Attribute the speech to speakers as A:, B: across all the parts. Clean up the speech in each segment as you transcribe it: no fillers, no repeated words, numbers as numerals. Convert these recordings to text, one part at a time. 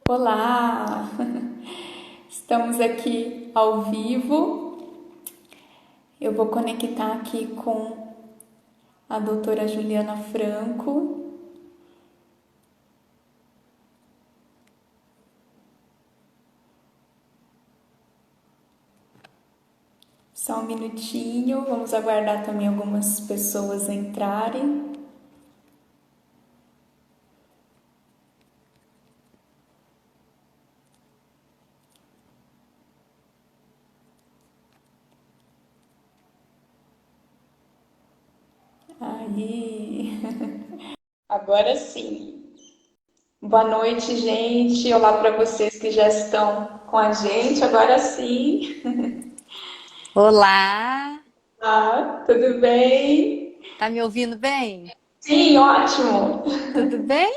A: Olá! Estamos aqui ao vivo. Eu vou conectar aqui com a doutora Juliana Franco. Só um minutinho, vamos aguardar também algumas pessoas entrarem. Aí, agora sim. Boa noite, gente. Olá para vocês que já estão com a gente. Agora sim.
B: Olá,
A: Tudo bem?
B: tá me ouvindo bem?
A: Sim, ótimo.
B: Tudo bem?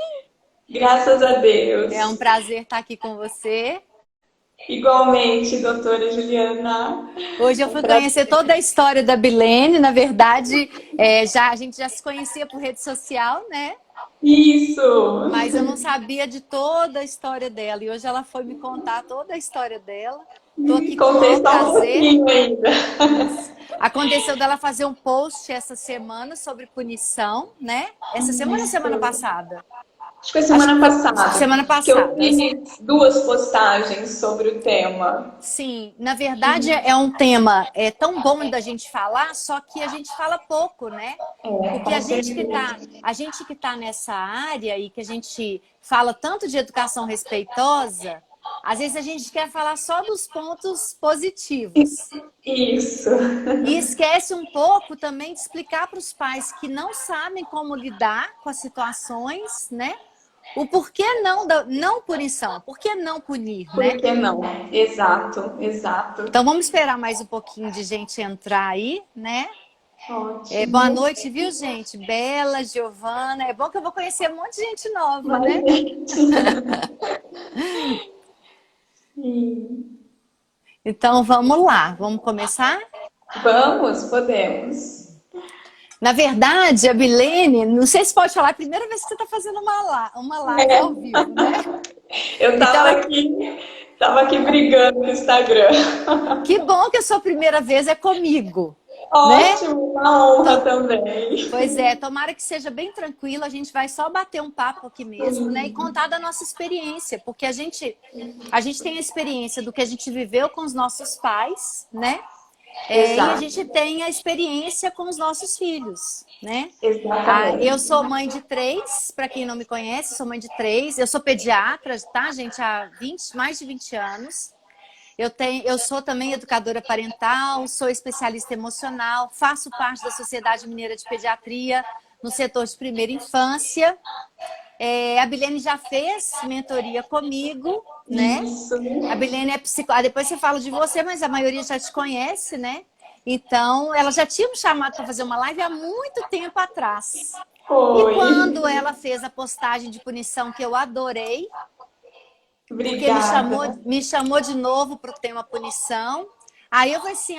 A: Graças a
B: É um
A: Deus.
B: prazer estar aqui com você.
A: Igualmente, doutora Juliana.
B: Hoje eu
A: Um
B: fui
A: prazer.
B: conhecer toda a história da Bilene. Na verdade, a gente já se conhecia por rede social, né?
A: Isso.
B: Mas eu não sabia de toda a história dela. E hoje ela foi me contar toda a história dela. Estou aqui com o
A: Contei
B: maior
A: só um
B: prazer.
A: pouquinho ainda.
B: Isso. Aconteceu dela fazer um post essa semana sobre punição, né? Essa semana ou semana
A: Isso.
B: passada?
A: Acho que foi
B: Acho que
A: semana
B: foi
A: passada
B: semana
A: que eu
B: passada.
A: fiz duas postagens sobre o tema.
B: Sim, na verdade é um tema tão bom da gente falar, só que a gente fala pouco, né?
A: É,
B: Porque
A: com certeza.
B: a gente que tá nessa área e que a gente fala tanto de educação respeitosa, às vezes a gente quer falar só dos pontos positivos.
A: Isso.
B: E esquece um pouco também de explicar para os pais que não sabem como lidar com as situações, né? O porquê não da não punição, por que não punir,
A: Por
B: né?
A: que não? Exato, exato.
B: Então vamos esperar mais um pouquinho de gente entrar aí, né? Boa
A: Ótimo.
B: noite, viu, gente? Bela, Giovana. É bom que eu vou conhecer um monte de gente nova,
A: Mas,
B: né?
A: sim.
B: Então vamos lá, vamos começar?
A: Vamos, podemos.
B: Na verdade, a Bilene, não sei se pode falar, é a primeira vez que você está fazendo uma live ao
A: É.
B: vivo, né?
A: Eu
B: Então,
A: tava aqui brigando no Instagram.
B: que bom que a sua primeira vez é comigo, né?
A: Ótimo, uma honra
B: To-
A: também.
B: Pois é, tomara que seja bem tranquilo, a gente vai só bater um papo aqui mesmo, né? E
A: Sim,
B: contar da nossa experiência, porque a gente tem a experiência do que a gente viveu com os nossos pais, né? E a
A: exato,
B: gente tem a experiência com os nossos filhos, né? Eu
A: exatamente.
B: sou mãe de três, para quem não me conhece, sou mãe de três. Eu sou pediatra, tá, gente, há mais de 20 anos. Eu sou também educadora parental, sou especialista emocional, faço parte da Sociedade Mineira de Pediatria no setor de primeira infância. A Bilene já fez mentoria comigo, né?
A: Isso,
B: A Bilene é psicóloga. Depois você fala de você, mas a maioria já te conhece, né? Então, ela já tinha me chamado para fazer uma live há muito tempo atrás. E
A: foi.
B: quando ela fez a postagem de punição, que eu adorei, porque
A: Obrigada.
B: me chamou de novo para o tema punição. Aí eu falei assim,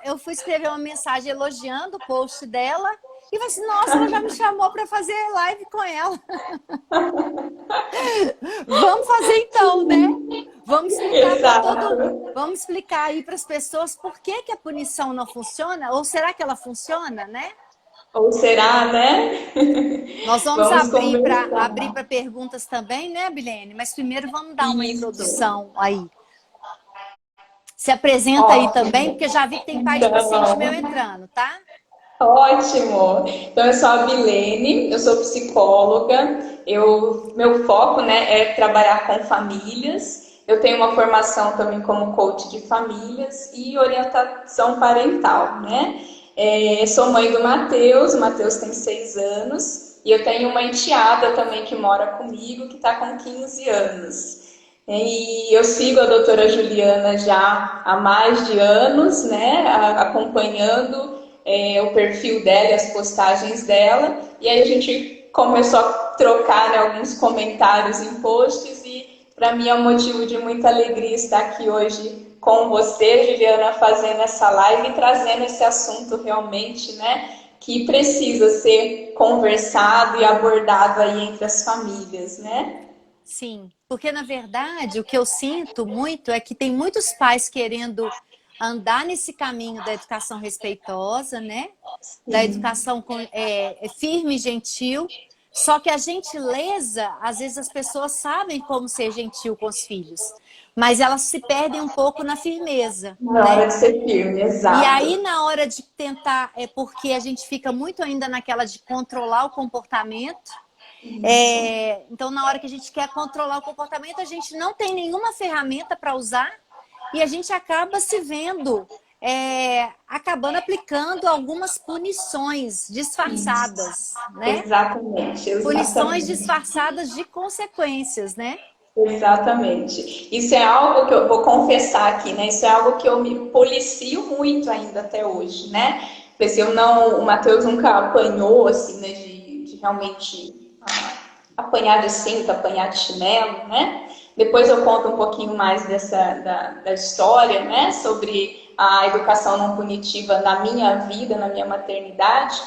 B: eu fui escrever uma mensagem elogiando o post dela e falei assim, nossa, ela já me chamou para fazer live com ela. Vamos fazer então, né?
A: Exato.
B: Vamos explicar aí para as pessoas por que que a punição não funciona, ou será que ela funciona, né?
A: Ou será, né?
B: Nós vamos
A: Vamos
B: abrir
A: conversar.
B: para perguntas também, né, Bilene? Mas primeiro vamos dar uma
A: Isso.
B: introdução aí. Se apresenta aí também,
A: Ótimo.
B: porque já vi que tem pai de paciente meu
A: Então,
B: entrando, tá?
A: ótimo. Então, eu sou a Bilene, eu sou psicóloga. Meu foco, né, é trabalhar com famílias. Eu tenho uma formação também como coach de famílias e orientação parental, né? Sou mãe do Matheus, o Matheus tem 6 anos, e eu tenho uma enteada também que mora comigo, que está com 15 anos. E eu sigo a doutora Juliana já há mais de anos, né, acompanhando o perfil dela e as postagens dela. E aí a gente começou a trocar, né, alguns comentários em posts e para mim é um motivo de muita alegria estar aqui hoje com você, Juliana, fazendo essa live e trazendo esse assunto realmente, né, que precisa ser conversado e abordado aí entre as famílias, né?
B: Sim, porque na verdade o que eu sinto muito é que tem muitos pais querendo andar nesse caminho da educação respeitosa, né? Da
A: Sim,
B: educação firme e gentil. Só que a gentileza, às vezes as pessoas sabem como ser gentil com os filhos, mas elas se perdem um pouco na firmeza,
A: na hora
B: né?
A: de ser firme,
B: E
A: exato.
B: aí, na hora de tentar, é porque a gente fica muito ainda naquela de controlar o comportamento.
A: Isso.
B: Então, na hora que a gente quer controlar o comportamento, a gente não tem nenhuma ferramenta para usar e a gente acaba se vendo, acabando aplicando algumas punições
A: Isso.
B: disfarçadas, né?
A: Exatamente,
B: Punições
A: exatamente.
B: disfarçadas de consequências, né?
A: Exatamente. Isso é algo que eu vou confessar aqui, né? Isso é algo que eu me policio muito ainda até hoje, né? Porque se eu não, o Matheus nunca apanhou, assim, né? De realmente apanhar de cinta, apanhar de chinelo, né? Depois eu conto um pouquinho mais da história, né? Sobre a educação não punitiva na minha vida, na minha maternidade.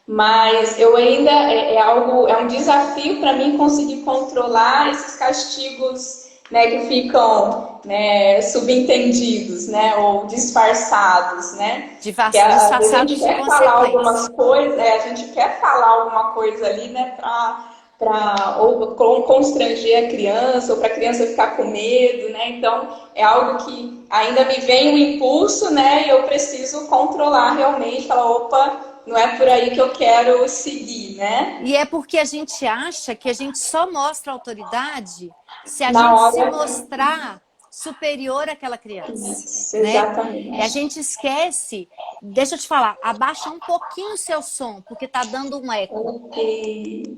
A: Mas eu ainda é um desafio para mim conseguir controlar esses castigos, né, que ficam, né, subentendidos, né, ou disfarçados, né? Que às vezes a gente
B: Disfarçados de
A: quer falar algumas
B: consequência.
A: coisas, a gente quer falar alguma coisa ali, né, para ou constranger a criança, ou para a criança ficar com medo, né? Então é algo que ainda me vem um impulso, né? E eu preciso controlar realmente, falar, opa, não é por aí que eu quero seguir, né?
B: E é porque a gente acha que a gente só mostra autoridade se a
A: Na
B: gente se
A: hora.
B: mostrar superior àquela criança,
A: Isso,
B: né? E a
A: exatamente.
B: gente esquece, deixa eu te falar, abaixa um pouquinho o seu som, porque tá dando um eco.
A: Ok.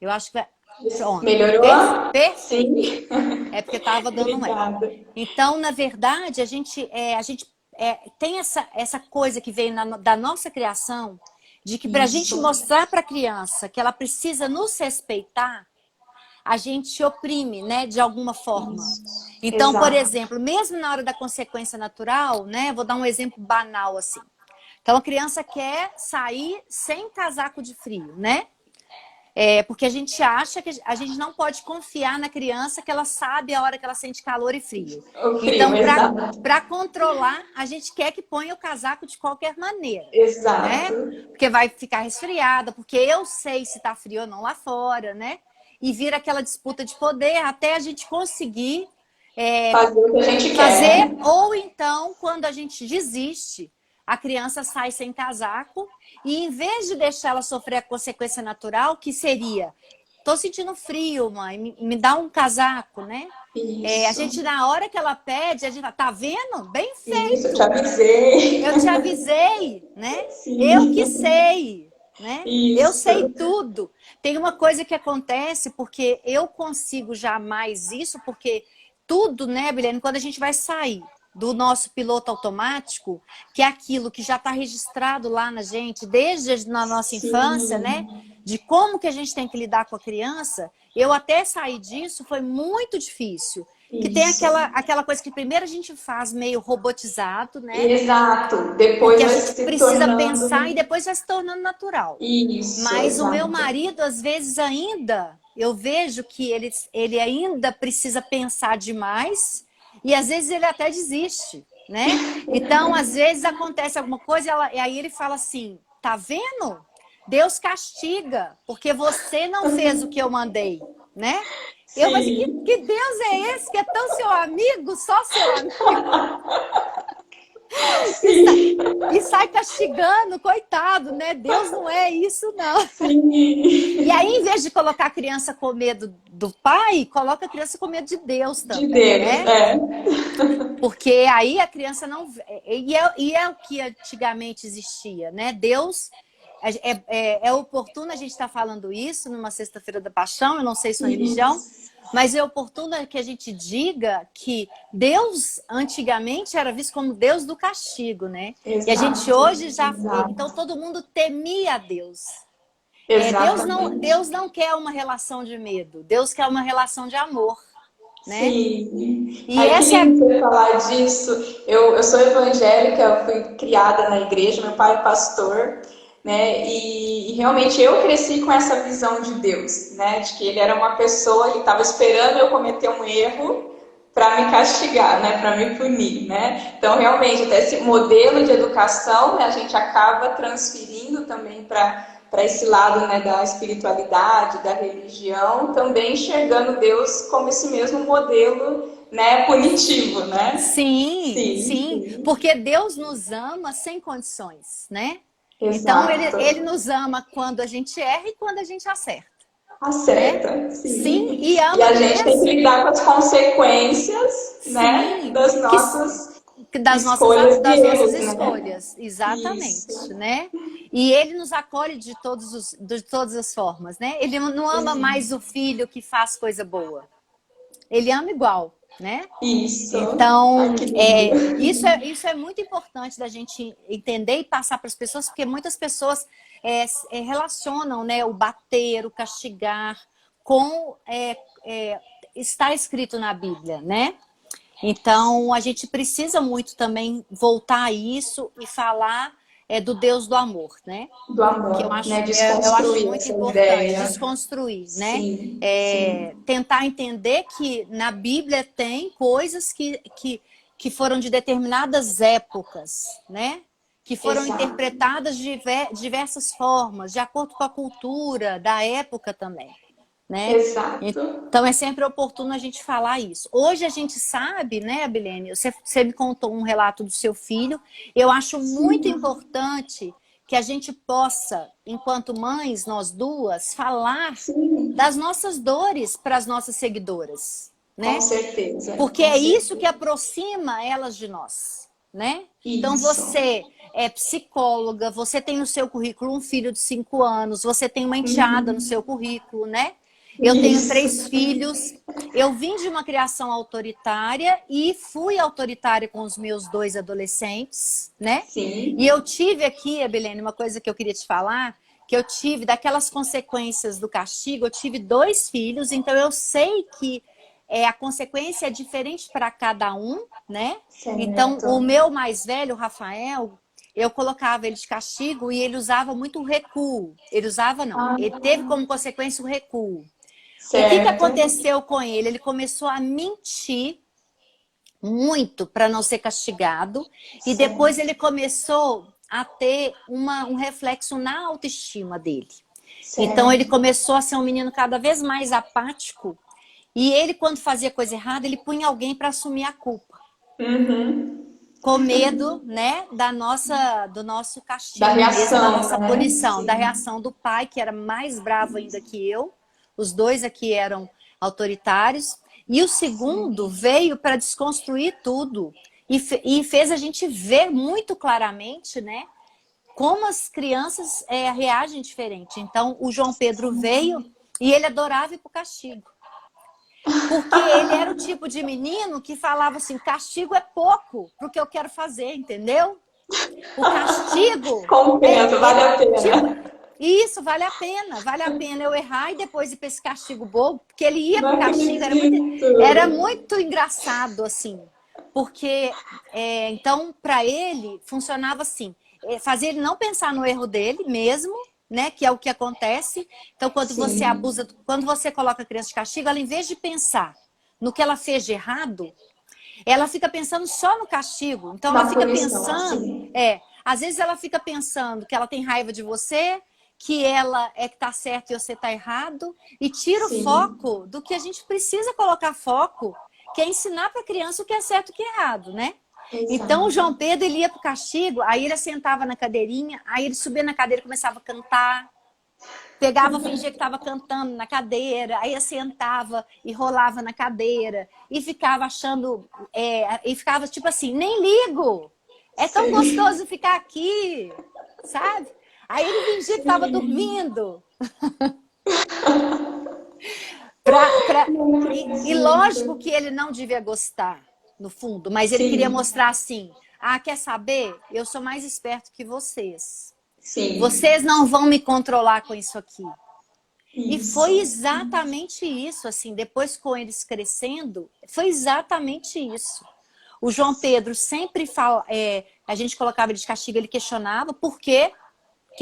B: Eu acho que vai... Pronto.
A: Melhorou?
B: Perfeito.
A: Sim.
B: É porque tava dando um eco.
A: Obrigada.
B: Então, na verdade, a gente tem essa coisa que veio da nossa criação, de que para a gente
A: Isso.
B: mostrar para a criança que ela precisa nos respeitar, a gente oprime, né, de alguma forma.
A: Isso.
B: Então, por
A: Exato.
B: exemplo, mesmo na hora da consequência natural, né, vou dar um exemplo banal assim. Então, a criança quer sair sem casaco de frio, né? Porque a gente acha que a gente não pode confiar na criança que ela sabe a hora que ela sente calor e frio.
A: O frio,
B: Então,
A: exato.
B: para controlar, a gente quer que ponha o casaco de qualquer maneira,
A: Exato.
B: né? Porque vai ficar resfriada, porque eu sei se tá frio ou não lá fora, né? E vira aquela disputa de poder até a gente conseguir
A: Fazer o que a gente
B: fazer,
A: quer.
B: ou então, quando a gente desiste, a criança sai sem casaco e em vez de deixar ela sofrer a consequência natural, que seria, tô sentindo frio, mãe, me dá um casaco, né? A
A: Isso.
B: gente, na hora que ela pede, a gente fala, tá vendo? Bem
A: Isso, eu te
B: feito.
A: avisei.
B: Eu te avisei, né? Eu que
A: Sim.
B: sei, né? Eu sei
A: Isso.
B: tudo. Tem uma coisa que acontece porque eu consigo jamais isso, porque tudo, né, Bilene, quando a gente vai sair do nosso piloto automático, que é aquilo que já está registrado lá na gente desde na nossa infância, né?
A: Sim.
B: De como que a gente tem que lidar com a criança, eu até sair disso foi muito difícil. Que tem
A: Isso.
B: aquela coisa que primeiro a gente faz meio robotizado, né?
A: Exato. Depois
B: Porque a
A: vai
B: gente
A: se
B: precisa pensar e
A: tornando.
B: depois vai se tornando natural.
A: Isso,
B: Mas o meu
A: exato.
B: marido, às vezes, ainda, eu vejo que ele ainda precisa pensar demais e às vezes ele até desiste, né? Então, às vezes acontece alguma coisa e aí ele fala assim, tá vendo? Deus castiga, porque você não fez o que eu mandei, né? Eu falei assim,
A: Sim.
B: que Deus é esse que é tão seu amigo, só seu amigo? E, sa
A: Sim.
B: e sai castigando, coitado, né? Deus não é isso, não.
A: Sim.
B: E aí, em vez de colocar a criança com medo do pai, coloca a criança com medo de Deus
A: De
B: também,
A: Deus,
B: né?
A: é.
B: Porque aí a criança não... E é o que antigamente existia, né? Deus... É oportuno a gente estar falando isso numa sexta-feira da paixão, eu não sei sua religião,
A: Isso.
B: mas é oportuno que a gente diga que Deus, antigamente, era visto como Deus do castigo, né? E a gente
A: Exato.
B: hoje já... Então,
A: Exato.
B: todo mundo temia a Deus.
A: Exatamente.
B: Deus não quer uma relação de medo. Deus quer uma relação de amor, né?
A: Sim.
B: E
A: Aí que
B: essa é a...
A: lindo você falar disso. Eu sou evangélica, eu fui criada na igreja, meu pai é pastor. né? E realmente eu cresci com essa visão de Deus, né? De que ele era uma pessoa, ele estava esperando eu cometer um erro para me castigar, né? Para me punir, né? Então, realmente, até esse modelo de educação, né, a gente acaba transferindo também para esse lado, né, da espiritualidade, da religião, também enxergando Deus como esse mesmo modelo, né, punitivo, né?
B: Sim,
A: Sim,
B: sim,
A: sim.
B: porque Deus nos ama sem condições, né? Então,
A: Exato.
B: ele nos ama quando a gente erra e quando a gente acerta, né?
A: Acerta,
B: Sim,
A: sim.
B: e
A: E
B: ama
A: a gente tem que
B: mesmo.
A: lidar com as consequências, né,
B: Sim,
A: das
B: que,
A: nossas
B: das nossas,
A: escolhas de
B: das nossas
A: erros, né?
B: escolhas, exatamente,
A: Isso.
B: né? E ele nos acolhe de todas as formas, né? Ele não ama mais o filho que faz coisa boa. Ele ama igual, né?
A: Isso. Ai,
B: Então,
A: que lindo.
B: isso é muito importante da gente entender e passar para as pessoas, porque muitas pessoas relacionam, né, o bater, o castigar com está escrito na Bíblia, né? Então, a gente precisa muito também voltar a isso e falar do Deus do amor, né?
A: Do
B: Que
A: amor, né?
B: eu acho
A: Desconstruir
B: muito
A: essa
B: importante,
A: ideia.
B: desconstruir, né?
A: Sim, sim.
B: Tentar entender que na Bíblia tem coisas que foram de determinadas épocas, né? Que foram
A: Exato.
B: interpretadas de diversas formas, de acordo com a cultura da época também, né?
A: Exato.
B: Então é sempre oportuno a gente falar isso. Hoje a gente sabe, né, Abilene? Você me contou um relato do seu filho. Eu acho muito
A: Sim,
B: importante que a gente possa, enquanto mães, nós duas, falar
A: sim.
B: das nossas dores para as nossas seguidoras,
A: Com
B: né?
A: certeza,
B: Porque
A: com
B: é isso que
A: certeza.
B: aproxima elas de nós, né? Então
A: Isso.
B: você é psicóloga, você tem no seu currículo um filho de 5 anos, você tem uma enteada no seu
A: Uhum.
B: currículo, né? Eu tenho
A: Isso.
B: 3 filhos. Eu vim de uma criação autoritária e fui autoritária com os meus 2 adolescentes, né? E
A: Sim,
B: eu tive aqui, Ebelene, uma coisa que eu queria te falar, que eu tive daquelas consequências do castigo, eu tive 2 filhos, então eu sei que a consequência é diferente para cada um, né? Então, o
A: certo.
B: meu mais velho, o Rafael, eu colocava ele de castigo e ele usava muito o recuo. Ele usava, não. Ele
A: Ah,
B: teve como consequência o recuo. O que
A: certo.
B: aconteceu com ele? Ele começou a mentir muito para não ser castigado e depois
A: Certo.
B: ele começou a ter um reflexo na autoestima dele. Então ele
A: Certo.
B: começou a ser um menino cada vez mais apático e ele, quando fazia coisa errada, ele punha alguém para assumir a culpa.
A: Uhum.
B: Com medo, né, do nosso
A: Da
B: castigo mesmo, da
A: reação,
B: nossa
A: né?
B: punição, da
A: Sim.
B: reação do pai, que era mais bravo ainda que eu. Os 2 aqui eram autoritários. E o segundo
A: Sim.
B: veio para desconstruir tudo e fez a gente ver muito claramente, né, como as crianças reagem diferente. Então, o João Pedro veio e ele adorava ir para o castigo. Porque ele era o tipo de menino que falava assim, castigo é pouco para o que eu quero fazer, entendeu? O castigo
A: Compensa, vale a
B: tipo,
A: pena.
B: isso vale a pena eu errar e depois ir para esse castigo bobo, porque ele ia
A: Não
B: para o castigo,
A: acredito.
B: era muito engraçado, assim, porque então, para ele, funcionava assim, fazer ele não pensar no erro dele mesmo, né, que é o que acontece. Então, quando você
A: Sim.
B: abusa, quando você coloca a criança de castigo, ela, em vez de pensar no que ela fez de errado, ela fica pensando só no castigo. Então ela
A: Na
B: fica
A: punição,
B: pensando,
A: sim.
B: às vezes ela fica pensando que ela tem raiva de você, que ela é que tá certo e você tá errado, e tira o
A: Sim.
B: foco do que a gente precisa colocar foco, que é ensinar para a criança o que é certo e o que é errado, né? Então o
A: Exato.
B: João Pedro ele ia pro castigo, aí ele sentava na cadeirinha, aí ele subia na cadeira e começava a cantar. Pegava, fingia que estava cantando na cadeira, aí sentava e rolava na cadeira e ficava achando, e ficava tipo assim, nem ligo, é tão
A: Sim.
B: gostoso ficar aqui, sabe? Aí ele fingia que estava
A: Sim.
B: dormindo.
A: Não
B: E lógico
A: acredito.
B: que ele não devia gostar, no fundo, mas ele queria
A: Sim.
B: mostrar assim, quer saber? Eu sou mais esperto que vocês.
A: Sim.
B: Vocês não vão me controlar com isso aqui. E foi
A: Isso.
B: exatamente isso, assim, depois com eles crescendo, foi exatamente isso. O João Pedro sempre fala, a gente colocava ele de castigo, ele questionava por quê?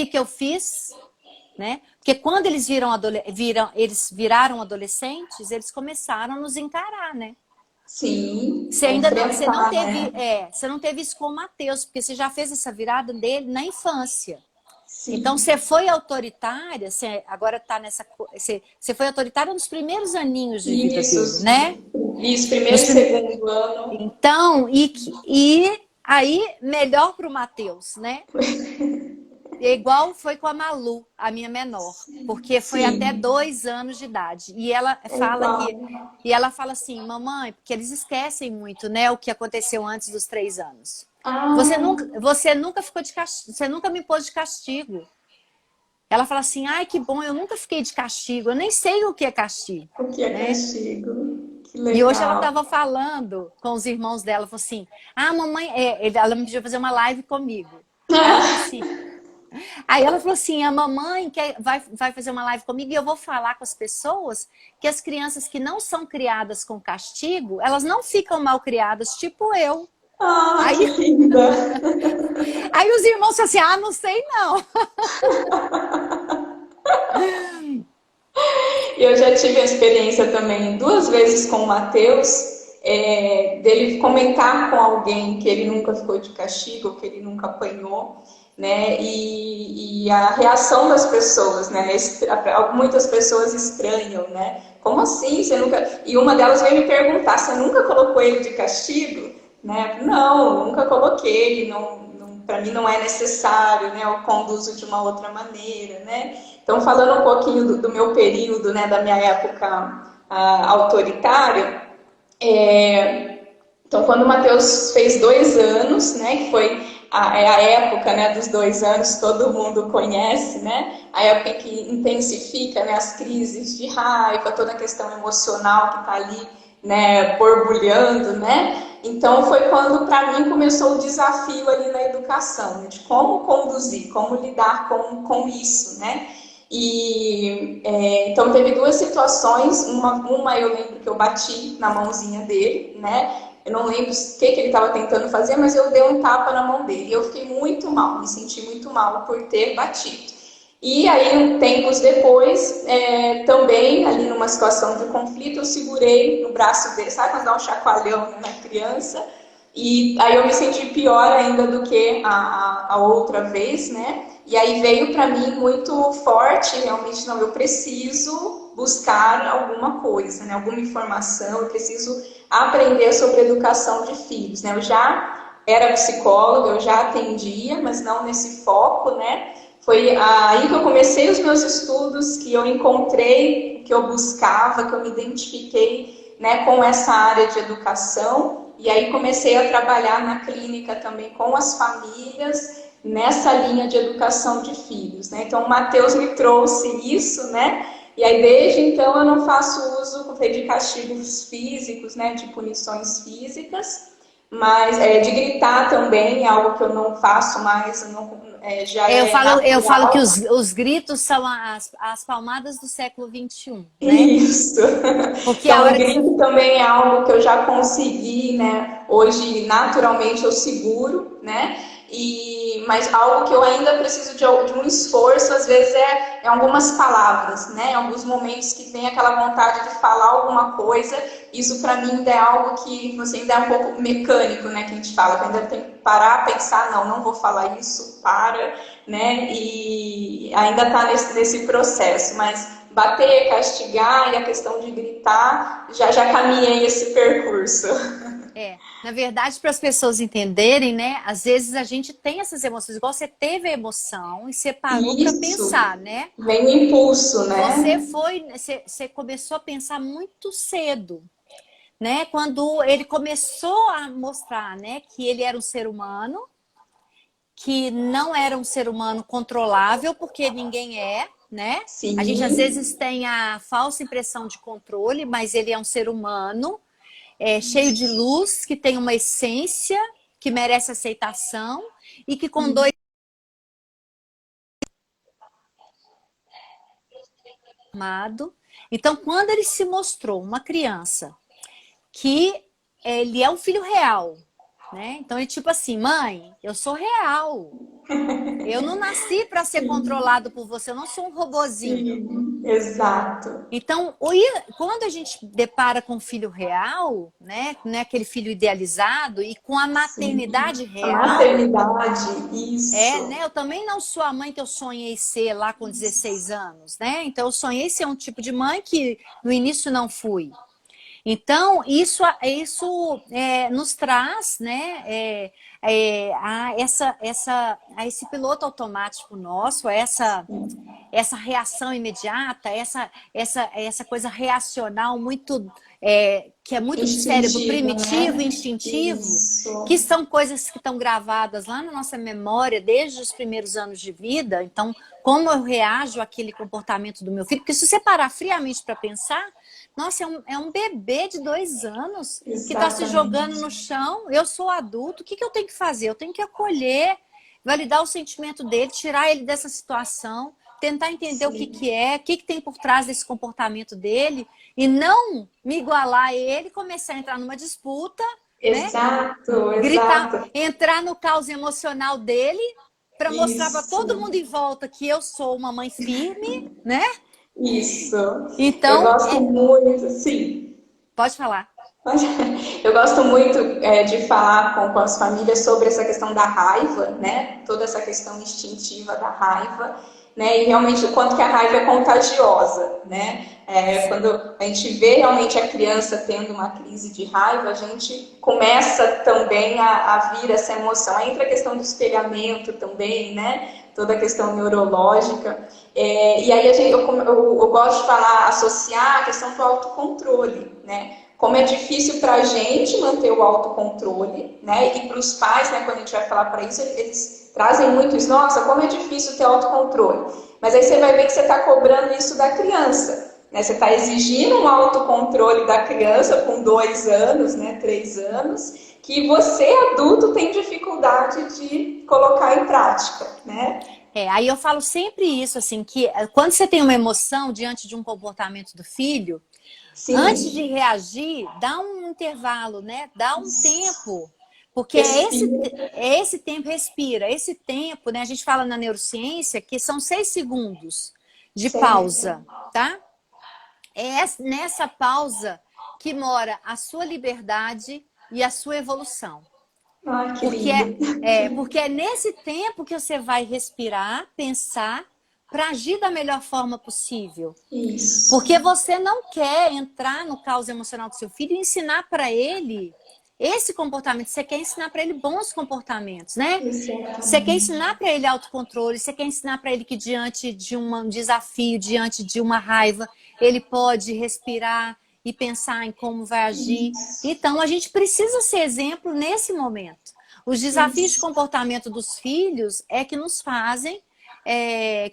B: que eu fiz? Né? Porque quando eles eles viraram adolescentes, eles começaram a nos encarar, né?
A: Sim,
B: Você
A: a
B: ainda não, você não
A: enfrentar,
B: teve,
A: né?
B: você não teve isso com o Matheus, porque você já fez essa virada dele na infância. Então
A: Sim.
B: você foi autoritária, você agora está nessa, você foi autoritária nos primeiros aninhos de vida
A: Isso,
B: dele, né?
A: isso, primeiro
B: Nos
A: e
B: prim...
A: segundo ano.
B: Então, e aí melhor para o Matheus, né? É igual foi com a Malu, a minha menor, porque foi até
A: Sim,
B: 2 anos de idade. E ela
A: é
B: fala
A: igual.
B: que, e ela fala assim, mamãe, porque eles esquecem muito, né, o que aconteceu antes dos 3 anos.
A: Ah,
B: Você nunca ficou de castigo, você nunca me pôs de castigo. Ela fala assim, ai, que bom, eu nunca fiquei de castigo, eu nem sei o que é castigo,
A: o que é
B: né?
A: castigo? Que
B: E hoje ela
A: legal.
B: estava falando com os irmãos dela, falou assim, ah, mamãe, ela me pediu fazer uma live comigo. Aí ela falou assim, Aí ela falou assim: a mamãe vai fazer uma live comigo e eu vou falar com as pessoas que as crianças que não são criadas com castigo, elas não ficam mal criadas, tipo eu.
A: Ah,
B: Aí,
A: que linda.
B: aí os irmãos falaram assim: ah, não sei não.
A: E eu já tive a experiência também 2 vezes com o Matheus, dele comentar com alguém que ele nunca ficou de castigo, que ele nunca apanhou, né? E a reação das pessoas, né? Muitas pessoas estranham, né? Como assim? Você nunca... E uma delas veio me perguntar: você nunca colocou ele de castigo? Né? Não, nunca coloquei, não, para mim não é necessário, né? Eu conduzo de uma outra maneira, né? Então, falando um pouquinho do meu período, né, da minha época autoritária, então, quando o Matheus fez 2 anos, né, que foi a época, né, dos 2 anos, todo mundo conhece, né, a época em que intensifica, né, as crises de raiva, toda a questão emocional que está ali, né, borbulhando, né. Então, foi quando, para mim, começou o desafio ali na educação, né, de como conduzir, como lidar com isso, né. Então teve 2 situações, uma eu lembro que eu bati na mãozinha dele, né? Eu não lembro o que ele estava tentando fazer, mas eu dei um tapa na mão dele. E eu fiquei muito mal, me senti muito mal por ter batido. E aí, tempos depois, também ali numa situação de conflito, eu segurei no braço dele, sabe quando dá um chacoalhão na criança? E aí eu me senti pior ainda do que a outra vez, né? E aí veio para mim muito forte, realmente, não, eu preciso buscar alguma coisa, né? Alguma informação, eu preciso aprender sobre educação de filhos, né? Eu já era psicóloga, eu já atendia, mas não nesse foco, né? Foi aí que eu comecei os meus estudos, que eu encontrei, que eu buscava, que eu me identifiquei, né, com essa área de educação. E aí comecei a trabalhar na clínica também com as famílias, nessa linha de educação de filhos, né? Então o Matheus me trouxe isso, né? E aí desde então eu não faço uso de castigos físicos, né? De punições físicas, mas de gritar também é algo que eu não faço mais, eu não, já é
B: Eu falo que
A: natural.
B: os gritos são as palmadas do século XXI, né?
A: Isso.
B: Porque a
A: Então, o
B: hora que você.
A: grito também é algo que eu já consegui, né? Hoje, naturalmente, eu seguro, né? Mas algo que eu ainda preciso de um esforço, às vezes, é algumas palavras, né? Em alguns momentos que vem aquela vontade de falar alguma coisa, isso para mim ainda é algo que você ainda é um pouco mecânico, né? Que a gente fala, que ainda tem que parar, pensar, não, não vou falar isso, para, né? E ainda está nesse processo, mas bater, castigar e a questão de gritar, já caminhei esse percurso.
B: Na verdade, para as pessoas entenderem, né? Às vezes a gente tem essas emoções, igual você teve a emoção e você parou para
A: Isso,
B: pensar, né?
A: vem o impulso,
B: Você
A: né?
B: foi, você começou a pensar muito cedo, né? Quando ele começou a mostrar, né, que ele era um ser humano, que não era um ser humano controlável, porque ninguém é, né? A gente às vezes
A: Sim,
B: tem a falsa impressão de controle, mas ele é um ser humano, cheio de luz, que tem uma essência, que merece aceitação e que com dois amado. Então, quando ele se mostrou uma criança que ele é um filho real, né? Então, é tipo assim, mãe, eu sou real. Eu não nasci para ser controlado por você, eu não sou um robozinho.
A: Sim, exato.
B: Então, quando a gente depara com um filho real, né, aquele filho idealizado, e com a
A: Sim.
B: maternidade
A: A
B: real,
A: maternidade, isso.
B: né? Eu também não sou a mãe que eu sonhei ser lá com 16 anos, né? Então, eu sonhei ser um tipo de mãe que no início não fui. Então, isso nos traz, né, a esse piloto automático nosso, essa reação imediata, essa coisa reacional muito, que é muito de cérebro
A: Instintiva,
B: primitivo,
A: né?
B: instintivo, que
A: Isso.
B: são coisas que estão gravadas lá na nossa memória desde os primeiros anos de vida. Então, como eu reajo àquele comportamento do meu filho? Porque se você parar friamente para pensar, nossa, é um bebê de 2 anos que está se jogando no
A: Exatamente.
B: chão. Eu sou adulto, o que eu tenho que fazer? Eu tenho que acolher, validar o sentimento dele, tirar ele dessa situação, tentar entender
A: Sim.
B: o que tem por trás desse comportamento dele, e não me igualar a ele, começar a entrar numa disputa, né?
A: Exato,
B: Gritar,
A: exato.
B: entrar no caos emocional dele, para mostrar para todo
A: Isso,
B: mundo em volta que eu sou uma mãe firme, né?
A: isso. Eu
B: Então,
A: gosto muito, sim.
B: pode falar.
A: Mas eu gosto muito de falar com as famílias sobre essa questão da raiva, né? Toda essa questão instintiva da raiva, né? E realmente o quanto que a raiva é contagiosa, né? Quando a gente vê realmente a criança tendo uma crise de raiva, a gente começa também a vir essa emoção. Aí entra a questão do espelhamento também, né? Toda a questão neurológica. E aí eu gosto de falar, associar a questão do autocontrole, né? Como é difícil para a gente manter o autocontrole, né? E para os pais, né, quando a gente vai falar para isso, eles trazem muito isso. Nossa, como é difícil ter autocontrole. Mas aí você vai ver que você está cobrando isso da criança, né? Você está exigindo um autocontrole da criança com 2 anos, né, 3 anos, que você, adulto, tem dificuldade de colocar em prática, né?
B: Aí eu falo sempre isso, assim, que quando você tem uma emoção diante de um comportamento do filho, antes de
A: Sim,
B: reagir, dá um intervalo, né? Dá um tempo. Porque
A: respira.
B: é esse tempo, respira. Esse tempo, né? A gente fala na neurociência que são 6 segundos de
A: Certo.
B: pausa, tá? É nessa pausa que mora a sua liberdade e a sua evolução.
A: Ai, que
B: Porque
A: lindo.
B: porque é nesse tempo que você vai respirar, pensar, para agir da melhor forma possível.
A: Isso.
B: Porque você não quer entrar no caos emocional do seu filho e ensinar para ele esse comportamento. Você quer ensinar para ele bons comportamentos, né? Você quer
A: Exatamente.
B: ensinar para ele autocontrole, você quer ensinar para ele que diante de um desafio, diante de uma raiva, ele pode respirar e pensar em como vai agir.
A: Isso.
B: Então, a gente precisa ser exemplo nesse momento. Os desafios de
A: Isso.
B: comportamento dos filhos é que nos fazem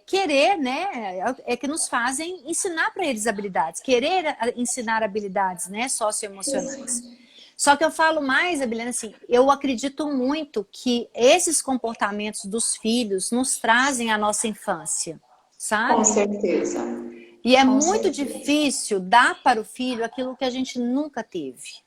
B: querer, né? É que nos fazem ensinar para eles habilidades, querer ensinar habilidades, né? Socioemocionais.
A: Exato.
B: Só que eu falo mais, Abiliana, assim, eu acredito muito que esses comportamentos dos filhos nos trazem a nossa infância,
A: Com
B: sabe?
A: certeza.
B: E é
A: Com
B: muito
A: certeza.
B: difícil dar para o filho aquilo que a gente nunca teve.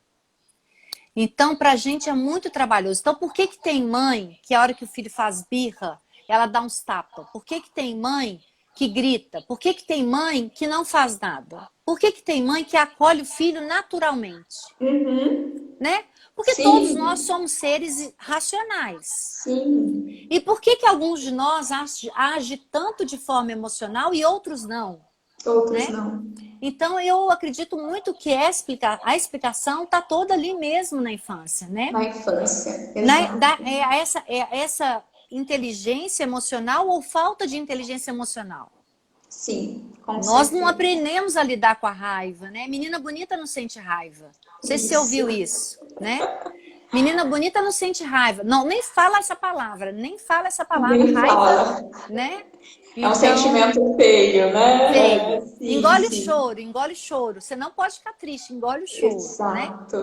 B: Então, para a gente é muito trabalhoso. Então, por que tem mãe que a hora que o filho faz birra, ela dá uns tapas? Por que tem mãe que grita? Por que tem mãe que não faz nada? Por que tem mãe que acolhe o filho naturalmente?
A: Uhum.
B: Né? Porque todos nós
A: Sim,
B: somos seres racionais.
A: sim.
B: E por que alguns de nós agem tanto de forma emocional e outros não?
A: Outros
B: Né?
A: não.
B: Então, eu acredito muito que a explicação está toda ali mesmo na infância, né?
A: Na infância. Exato.
B: Essa inteligência emocional ou falta de inteligência emocional.
A: Sim, com
B: Nós não
A: certeza.
B: aprendemos a lidar com a raiva, né? Menina bonita não sente raiva. Não sei se você
A: Isso.
B: ouviu isso, né? Menina bonita não sente raiva. Não, nem fala essa palavra,
A: Nem
B: raiva,
A: fala.
B: né?
A: É um
B: Então,
A: sentimento feio, né?
B: feio.
A: Sim, sim.
B: Engole o choro. Você não pode ficar triste, engole o choro, né?
A: Exato,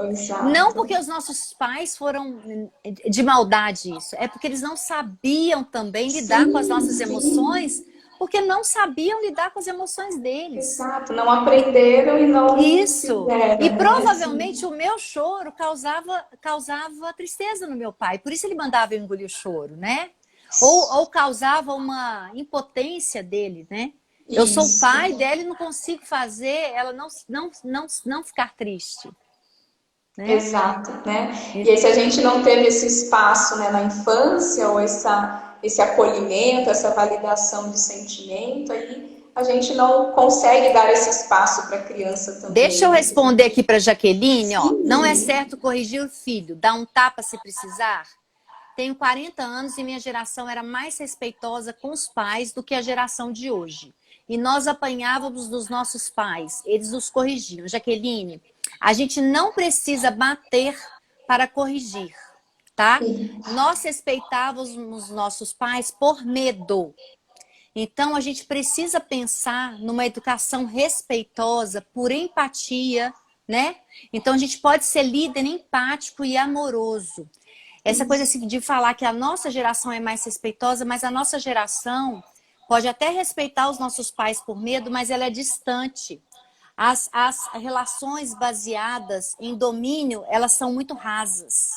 B: Não
A: exato.
B: porque os nossos pais foram de maldade isso, é porque eles não sabiam também lidar com as
A: Sim,
B: nossas
A: sim.
B: emoções porque não sabiam lidar com as emoções deles.
A: Exato, não aprenderam e não
B: Isso. E
A: fizeram, né?
B: provavelmente o meu choro causava tristeza no meu pai. Por isso ele mandava eu engolir o choro, né? Ou causava uma impotência dele, né? Eu sou o
A: Isso.
B: pai dela e não consigo fazer ela não ficar triste, né?
A: Exato, né? E aí, se a gente não teve esse espaço, né, na infância, ou esse acolhimento, essa validação de sentimento, aí a gente não consegue dar esse espaço para a criança também.
B: Deixa eu responder aqui para Jaqueline, ó.
A: Sim.
B: Não é certo corrigir o filho, dar um tapa se precisar? Tenho 40 anos e minha geração era mais respeitosa com os pais do que a geração de hoje. E nós apanhávamos dos nossos pais, eles nos corrigiam. Jaqueline, a gente não precisa bater para corrigir, tá? Nós respeitávamos os nossos pais por medo. Então, a gente precisa pensar numa educação respeitosa, por empatia, né? Então, a gente pode ser líder empático e amoroso. Essa coisa assim, de falar que a nossa geração é mais respeitosa, mas a nossa geração pode até respeitar os nossos pais por medo, mas ela é distante. As relações baseadas em domínio, elas são muito rasas.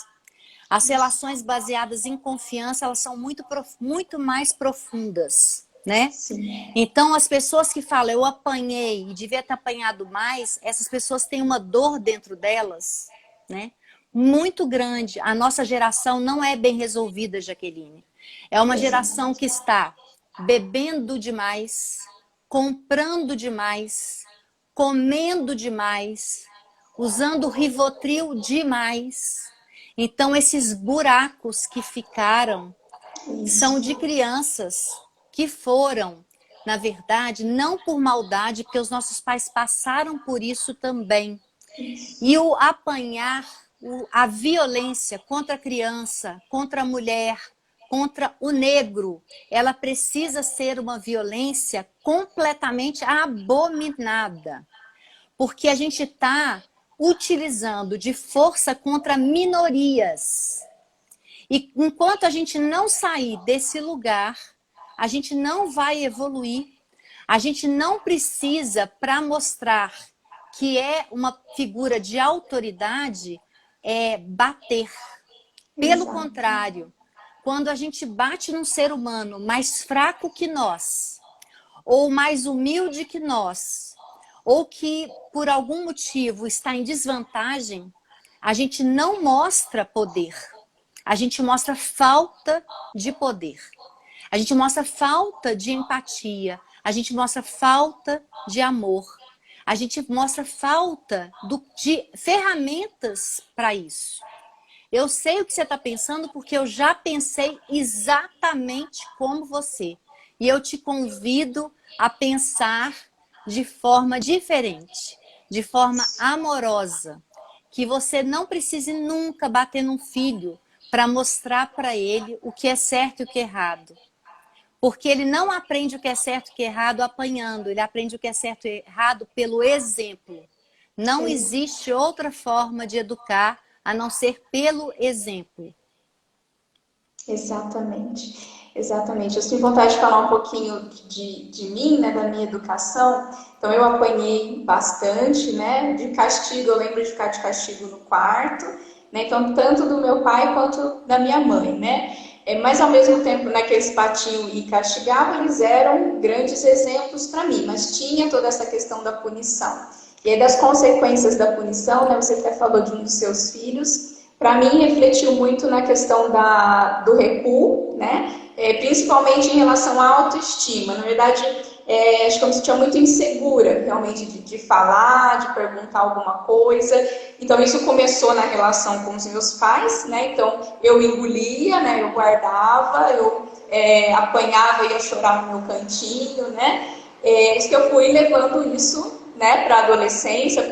B: As relações baseadas em confiança, elas são muito mais profundas, né?
A: Sim.
B: Então, as pessoas que falam, eu apanhei e devia ter apanhado mais, essas pessoas têm uma dor dentro delas, né? Muito grande. A nossa geração não é bem resolvida, Jaqueline. É uma geração que está bebendo demais, comprando demais, comendo demais, usando Rivotril demais. Então, esses buracos que ficaram são de crianças que foram, na verdade, não por maldade, porque os nossos pais passaram por isso também. E o apanhar, a violência contra a criança, contra a mulher, contra o negro, ela precisa ser uma violência completamente abominada. Porque a gente está utilizando de força contra minorias. E enquanto a gente não sair desse lugar, a gente não vai evoluir. A gente não precisa, para mostrar que é uma figura de autoridade, bater. Pelo contrário, quando a gente bate num ser humano mais fraco que nós, ou mais humilde que nós, ou que por algum motivo está em desvantagem, a gente não mostra poder. A gente mostra falta de poder. A gente mostra falta de empatia. A gente mostra falta de amor. A gente mostra falta de ferramentas para isso. Eu sei o que você está pensando porque eu já pensei exatamente como você. E eu te convido a pensar de forma diferente, de forma amorosa. Que você não precise nunca bater num filho para mostrar para ele o que é certo e o que é errado. Porque ele não aprende o que é certo e o que é errado apanhando, ele aprende o que é certo e errado pelo exemplo. Não existe outra forma de educar a não ser pelo exemplo.
A: Exatamente. Exatamente. Eu sinto vontade de falar um pouquinho de mim, né, da minha educação. Então, eu apanhei bastante, né, de castigo. Eu lembro de ficar de castigo no quarto, né, então, tanto do meu pai quanto da minha mãe, né. Mas, ao mesmo tempo, né, que eles batiam e castigavam, eles eram grandes exemplos para mim, mas tinha toda essa questão da punição. E aí, das consequências da punição, né, você até falou de um dos seus filhos, para mim, refletiu muito na questão do recuo, né? Principalmente em relação à autoestima. Na verdade, acho que eu me sentia muito insegura, realmente, de falar, de perguntar alguma coisa. Então, isso começou na relação com os meus pais, né? Então, eu engolia, né? Eu guardava, eu apanhava e ia chorar no meu cantinho, né? Acho que eu fui levando isso, né, para a adolescência,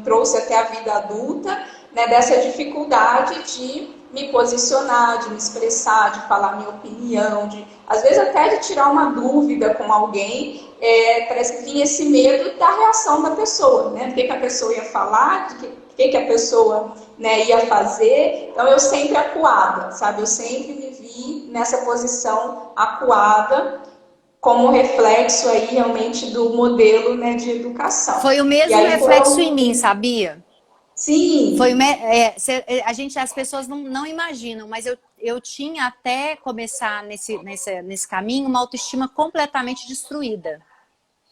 A: trouxe até a vida adulta, né, dessa dificuldade de me posicionar, de me expressar, de falar minha opinião, às vezes até de tirar uma dúvida com alguém, parece que vinha esse medo da reação da pessoa, né, do que a pessoa ia falar, do que a pessoa, né, ia fazer. Então eu sempre acuada, sabe, eu sempre me vi nessa posição acuada, como reflexo aí realmente do modelo, né, de educação.
B: Foi o
A: E
B: mesmo
A: aí
B: reflexo em mim, sabia? Foi,
A: sim,
B: as pessoas não imaginam, mas eu tinha até começar nesse caminho uma autoestima completamente destruída,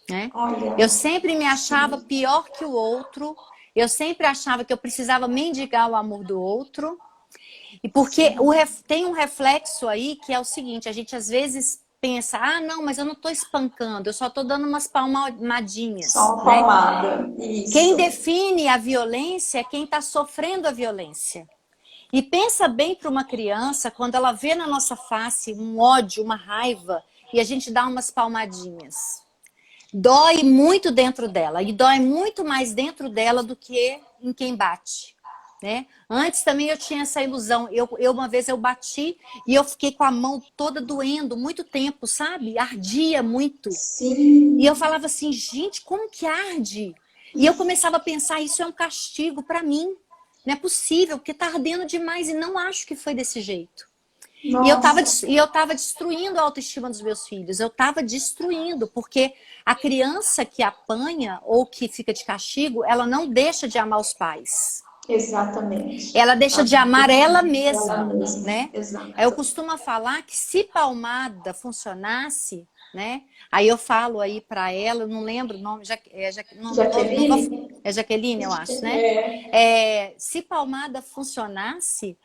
B: né? Eu
A: olha,
B: sempre me achava
A: sim,
B: pior que o outro, eu sempre achava que eu precisava mendigar o amor do outro, e porque
A: sim,
B: tem um reflexo aí que é o seguinte, a gente às vezes pensa, ah, não, mas eu não estou espancando, eu só estou dando umas
A: só
B: palmadinhas,
A: uma
B: né?
A: palmada,
B: Quem
A: isso,
B: define a violência é quem está sofrendo a violência. E pensa bem para uma criança, quando ela vê na nossa face um ódio, uma raiva, e a gente dá umas palmadinhas. Dói muito dentro dela, e dói muito mais dentro dela do que em quem bate. Né? Antes também eu tinha essa ilusão. Uma vez eu bati e eu fiquei com a mão toda doendo muito tempo, sabe? Ardia muito. E eu
A: sim,
B: falava assim, gente, como que arde? E eu começava a pensar, isso é um castigo para mim. Não é possível, porque tá ardendo demais e não acho que foi desse jeito.
A: nossa,
B: E eu tava destruindo a autoestima dos meus filhos. Eu tava destruindo, porque a criança que apanha ou que fica de castigo, ela não deixa de amar os pais.
A: exatamente,
B: Ela deixa de amar ela
A: ela
B: mesma,
A: mesma,
B: né? Eu
A: exato,
B: costumo falar que se palmada funcionasse, né? Aí eu falo aí para ela, eu não lembro o nome, não vou,
A: Jaqueline,
B: é Jaqueline, eu acho, né?
A: é,
B: Se palmada funcionasse,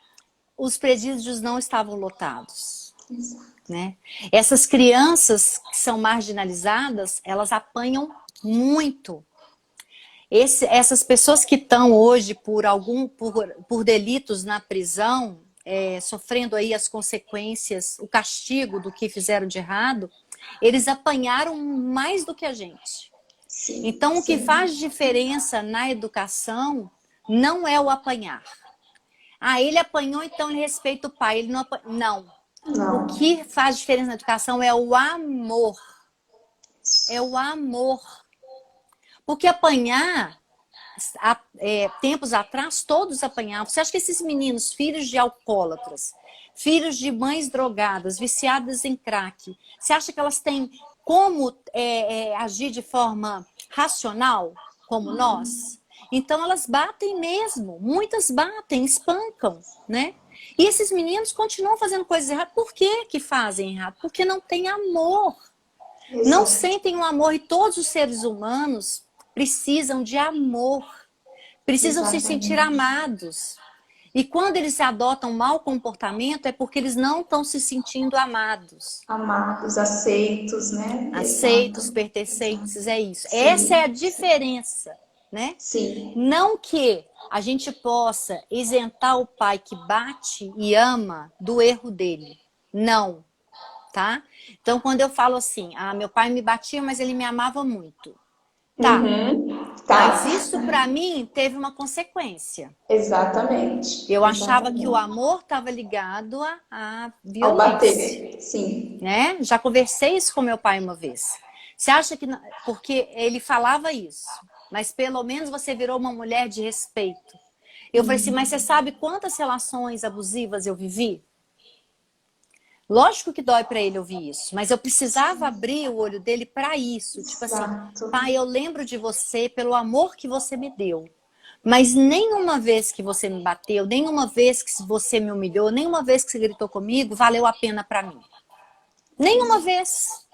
B: os presídios não estavam lotados,
A: exato,
B: né? Essas crianças que são marginalizadas, elas apanham muito. Essas pessoas que estão hoje por delitos na prisão, sofrendo aí as consequências, o castigo do que fizeram de errado, eles apanharam mais do que a gente.
A: sim,
B: Então, o que
A: sim,
B: faz diferença na educação não é o apanhar. Ah, ele apanhou, então ele respeita o pai. Ele não apanhou. Não. O
A: não,
B: que faz diferença na educação é o amor. É o amor. Porque apanhar tempos atrás, todos apanhavam. Você acha que esses meninos, filhos de alcoólatras, filhos de mães drogadas, viciadas em crack, você acha que elas têm como agir de forma racional, como nós? Então elas batem mesmo, muitas batem, espancam, né? E esses meninos continuam fazendo coisas erradas. Por que que fazem errado? Porque não tem amor. Não
A: exato,
B: sentem o amor e todos os seres humanos precisam de amor, precisam se sentir
A: exatamente.
B: amados. E quando eles adotam mau comportamento é porque eles não estão se sentindo amados,
A: Amados, aceitos, né?
B: aceitos,
A: Exato, exato.
B: pertencentes, é isso. Essa é a
A: Sim, sim,
B: diferença, né?
A: sim.
B: Não que a gente possa isentar o pai que bate e ama do erro dele. Não, tá? Então, quando eu falo assim, ah, meu pai me batia, mas ele me amava muito. Tá,
A: Uhum,
B: mas
A: tá,
B: isso para mim teve uma consequência.
A: exatamente,
B: Eu achava que o
A: exatamente.
B: amor estava ligado à
A: Ao
B: violência,
A: bater, sim.
B: né? Já conversei isso com meu pai uma vez. Você acha que porque ele falava isso, mas pelo menos você virou uma mulher de respeito. Eu falei assim, mas você sabe quantas relações abusivas eu vivi? Lógico que dói para ele ouvir isso, mas eu precisava abrir o olho dele para isso. Tipo assim,
A: Exato,
B: pai, eu lembro de você pelo amor que você me deu. Mas nenhuma vez que você me bateu, nenhuma vez que você me humilhou, nenhuma vez que você gritou comigo, valeu a pena para mim. Nenhuma
A: exato.
B: vez,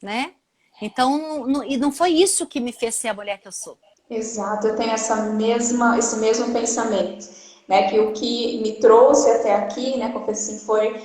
B: né? Então, e não foi isso que me fez ser a mulher que eu sou.
A: Exato, eu tenho esse mesmo pensamento, né? Que o que me trouxe até aqui, né? Como assim, foi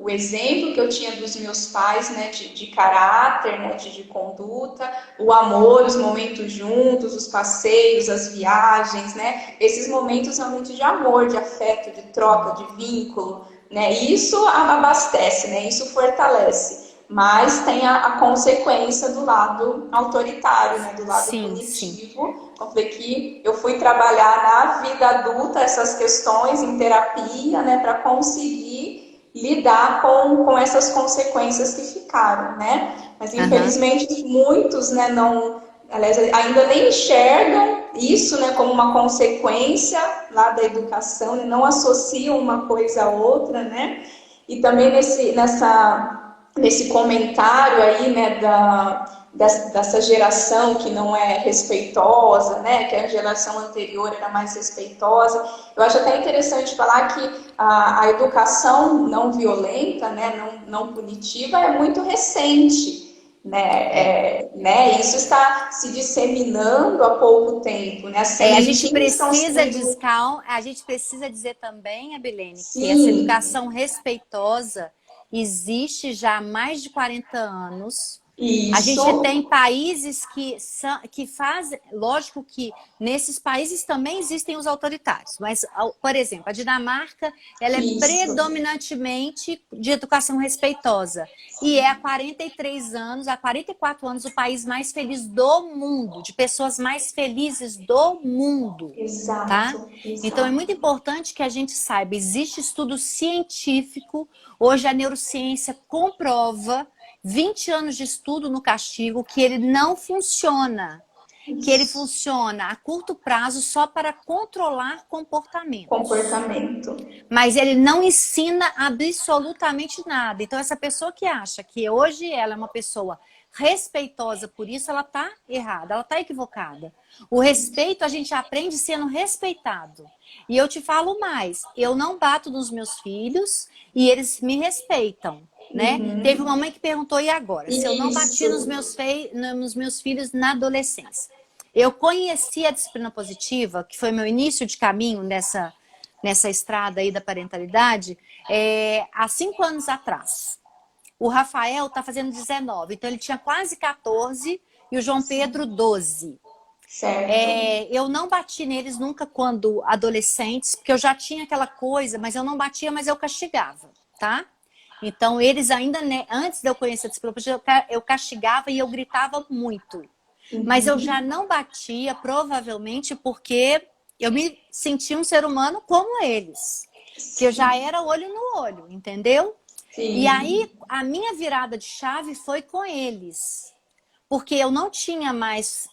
A: o exemplo que eu tinha dos meus pais, né? De caráter, né? De conduta, o amor, os momentos juntos, os passeios, as viagens, né? Esses momentos realmente de amor, de afeto, de troca, de vínculo, né? Isso abastece, né? Isso fortalece. Mas tem a consequência do lado autoritário, né? Do lado
B: Sim, sim.
A: punitivo. Como foi que eu fui trabalhar na vida adulta essas questões em terapia, né? Para conseguir lidar com essas consequências que ficaram, né? Mas
B: Aham.
A: infelizmente muitos, né? Não, aliás, ainda nem enxergam isso, né? Como uma consequência lá da educação, e não associam uma coisa a outra, né? E também nessa nesse comentário aí, né, dessa geração que não é respeitosa, né, que a geração anterior era mais respeitosa. Eu acho até interessante falar que a educação não violenta, né, não punitiva, é muito recente. Isso está se disseminando há pouco tempo, né? As sementinhas estão sendo...
B: A gente precisa dizer também, Abilene, que essa
A: Sim,
B: educação respeitosa existe já há mais de 40 anos. A gente
A: isso,
B: tem países que fazem... Lógico que nesses países também existem os autoritários, mas, por exemplo, a Dinamarca, ela é
A: isso.
B: predominantemente de educação respeitosa. E é há 43 anos, há 44 anos, o país mais feliz do mundo, de pessoas mais felizes do mundo, tá?
A: Exato,
B: Então, é
A: exato.
B: muito importante que a gente saiba, existe estudo científico, hoje a neurociência comprova 20 anos de estudo no castigo que ele não funciona. Que ele funciona a curto prazo só para controlar comportamentos.
A: Comportamento.
B: Mas ele não ensina absolutamente nada. Então, essa pessoa que acha que hoje ela é uma pessoa respeitosa por isso, ela está errada, ela está equivocada. O respeito a gente aprende sendo respeitado. E eu te falo mais, eu não bato nos meus filhos e eles me respeitam. Né? Teve uma mãe que perguntou, e agora? Se eu não bati
A: Isso.
B: nos meus filhos na adolescência? Eu conheci a disciplina positiva, que foi meu início de caminho nessa estrada aí da parentalidade, há 5 anos atrás. O Rafael está fazendo 19, então ele tinha quase 14 e o João Pedro 12.
A: Certo.
B: Eu não bati neles nunca quando adolescentes, porque eu já tinha aquela coisa, mas eu não batia, mas eu castigava, tá? Então, eles ainda, né, antes de eu conhecer a disciplina, eu castigava e eu gritava muito. Mas eu já não batia, provavelmente, porque eu me sentia um ser humano como eles. Que eu já era olho no olho, entendeu? E
A: Sim.
B: aí, a minha virada de chave foi com eles. Porque eu não tinha mais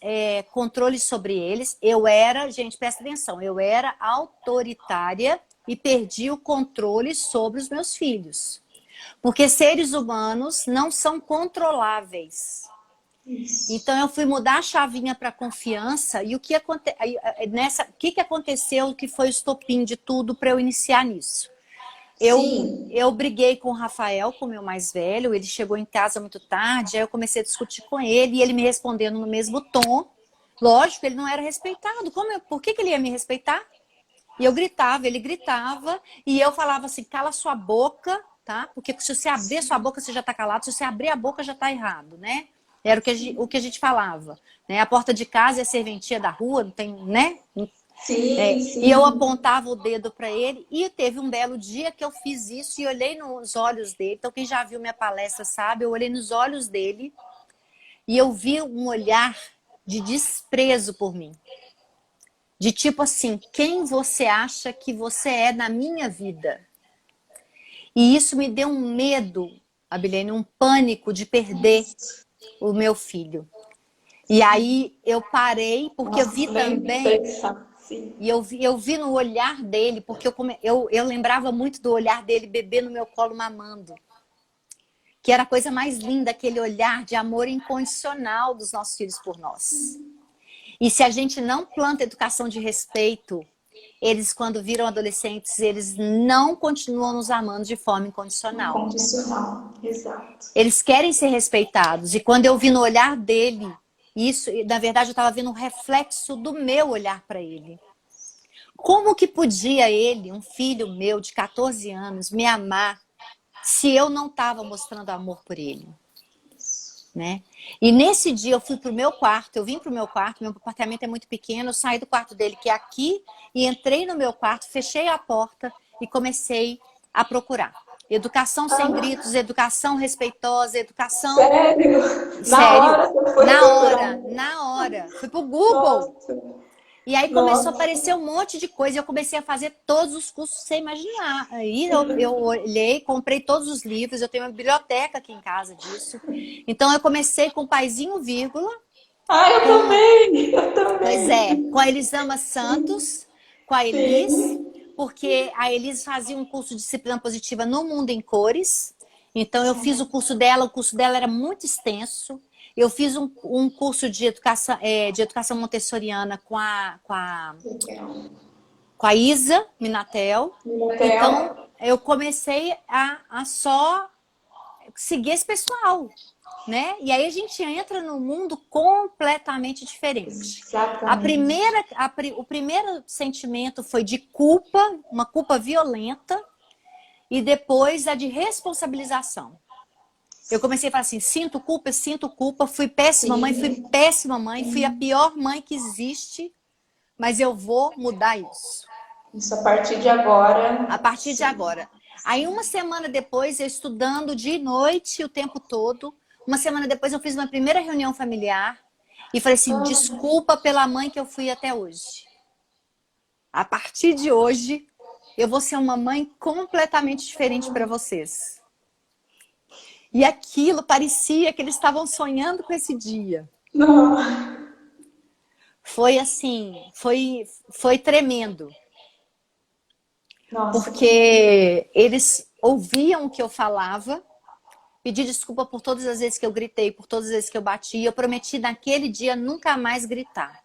B: controle sobre eles. Eu era, gente, presta atenção, eu era autoritária e perdi o controle sobre os meus filhos. Porque seres humanos não são controláveis.
A: Isso.
B: Então eu fui mudar a chavinha para confiança e o que aconteceu que foi o estopim de tudo para eu iniciar nisso.
A: Sim.
B: Eu briguei com o Rafael, com o meu mais velho, ele chegou em casa muito tarde, aí eu comecei a discutir com ele e ele me respondendo no mesmo tom. Lógico, ele não era respeitado. Por que ele ia me respeitar? E eu gritava, ele gritava, e eu falava assim, cala sua boca, tá? Porque se você abrir sua boca, você já tá calado, se você abrir a boca, já tá errado, né? Era o que a gente falava, né? A porta de casa é a serventia da rua, não tem, né?
A: Sim,
B: E eu
A: sim.
B: apontava o dedo para ele, e teve um belo dia que eu fiz isso e olhei nos olhos dele. Então, quem já viu minha palestra sabe, eu olhei nos olhos dele e eu vi um olhar de desprezo por mim. De tipo assim, quem você acha que você é na minha vida? E isso me deu um medo, Abilene, um pânico de perder o meu filho. E aí eu parei, porque eu vi
A: Nossa, nem
B: também,
A: pensar. Sim.
B: e eu vi no olhar dele, porque eu lembrava muito do olhar dele bebê no meu colo mamando. Que era a coisa mais linda, aquele olhar de amor incondicional dos nossos filhos por nós. E se a gente não planta educação de respeito, eles, quando viram adolescentes, eles não continuam nos amando de forma incondicional.
A: Incondicional. Exato.
B: Eles querem ser respeitados. E quando eu vi no olhar dele, isso, na verdade, eu estava vendo um reflexo do meu olhar para ele. Como que podia ele, um filho meu de 14 anos, me amar se eu não estava mostrando amor por ele? Né? E nesse dia eu fui pro meu quarto, eu vim pro meu quarto, meu apartamento é muito pequeno, eu saí do quarto dele, que é aqui, e entrei no meu quarto, fechei a porta e comecei a procurar. Educação sem gritos, educação respeitosa, educação...
A: Sério? Na
B: Sério,
A: hora você foi procurar.
B: na hora. Fui pro Google.
A: Nossa,
B: E aí começou a
A: nossa.
B: aparecer um monte de coisa e eu comecei a fazer todos os cursos sem imaginar. Aí eu olhei, comprei todos os livros, eu tenho uma biblioteca aqui em casa disso. Então eu comecei com Paizinho Vírgula,
A: Ah, eu
B: com,
A: também! Eu
B: pois
A: também!
B: é, com a Elisama Santos, com a Elis,
A: Sim,
B: porque a Elis fazia um curso de disciplina positiva no Mundo em Cores. Então, eu fiz o curso dela era muito extenso. Eu fiz um curso de educação montessoriana
A: Legal.
B: com a Isa Minatel.
A: Minatel.
B: Então, eu comecei a só seguir esse pessoal, né? E aí a gente entra num mundo completamente diferente.
A: Exatamente.
B: O primeiro sentimento foi de culpa, uma culpa violenta, e depois a de responsabilização. Eu comecei a falar assim, sinto culpa, fui péssima mãe, fui a pior mãe que existe, mas eu vou mudar isso.
A: Isso a partir de agora.
B: A partir de
A: Sim.
B: agora. Aí uma semana depois, eu estudando de noite o tempo todo, uma semana depois eu fiz uma primeira reunião familiar e falei assim, desculpa pela mãe que eu fui até hoje. A partir de hoje, eu vou ser uma mãe completamente diferente para vocês. E aquilo parecia que eles estavam sonhando com esse dia.
A: Não.
B: Foi assim, foi tremendo.
A: Nossa.
B: Porque eles ouviam o que eu falava, pedi desculpa por todas as vezes que eu gritei, por todas as vezes que eu bati. Eu prometi naquele dia nunca mais gritar.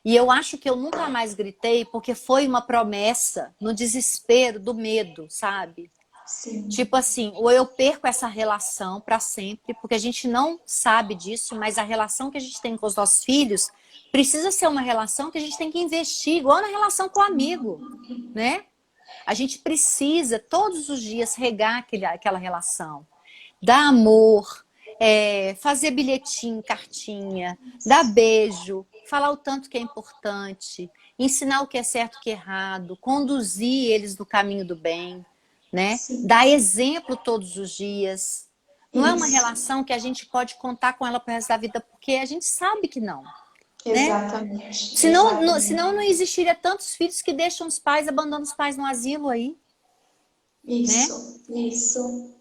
B: E eu acho que eu nunca mais gritei porque foi uma promessa no desespero do medo, sabe?
A: Sim.
B: Tipo assim, ou eu perco essa relação para sempre, porque a gente não sabe disso, mas a relação que a gente tem com os nossos filhos precisa ser uma relação que a gente tem que investir, igual na relação com o amigo, né? A gente precisa todos os dias regar aquela relação, dar amor, fazer bilhetinho, cartinha, dar beijo, falar o tanto que é importante, ensinar o que é certo e o que é errado, conduzir eles no caminho do bem. Né? Dar exemplo todos os dias. Não é uma relação que a gente pode contar com ela pro resto da vida, porque a gente sabe que não.
A: Exatamente.
B: Né? Senão não existiria tantos filhos que deixam os pais, abandonam os pais no asilo aí.
A: Isso, né? Isso.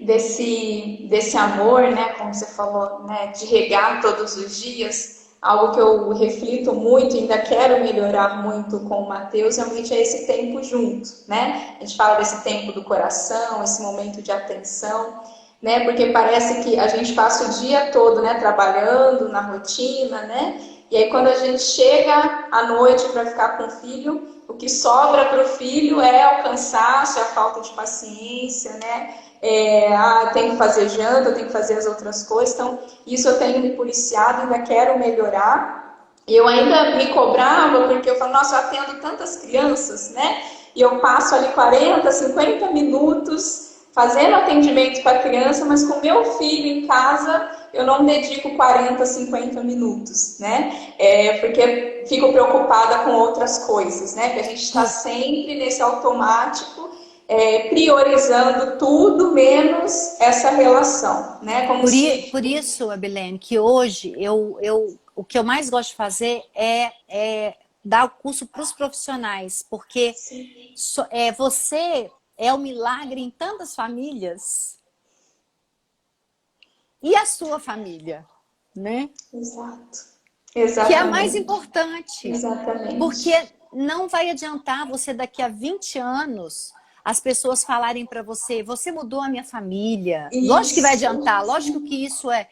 A: Desse amor, né, como você falou, né, de regar todos os dias, algo que eu reflito muito, ainda quero melhorar muito com o Matheus, realmente é esse tempo junto, né? A gente fala desse tempo do coração, esse momento de atenção, né? Porque parece que a gente passa o dia todo, né, trabalhando na rotina, né? E aí quando a gente chega à noite para ficar com o filho, o que sobra para o filho é o cansaço, é a falta de paciência, né? Tem que fazer janta, tem que fazer as outras coisas. Então, isso eu tenho me policiado, ainda quero melhorar. E eu ainda me cobrava, porque eu falo, nossa, eu atendo tantas crianças, né? E eu passo ali 40, 50 minutos fazendo atendimento para a criança, mas com meu filho em casa, eu não dedico 40, 50 minutos, né? Porque fico preocupada com outras coisas, né? Porque a gente está sempre nesse automático, priorizando tudo menos essa relação, né?
B: Por isso, Abilene, que hoje o que eu mais gosto de fazer é dar o curso para os profissionais, porque você é um milagre em tantas famílias. E a sua família, né?
A: Exato. Exatamente.
B: Que é a mais importante.
A: Exatamente.
B: Porque não vai adiantar você daqui a 20 anos as pessoas falarem para você, você mudou a minha família. Isso. Lógico que vai adiantar, lógico que isso é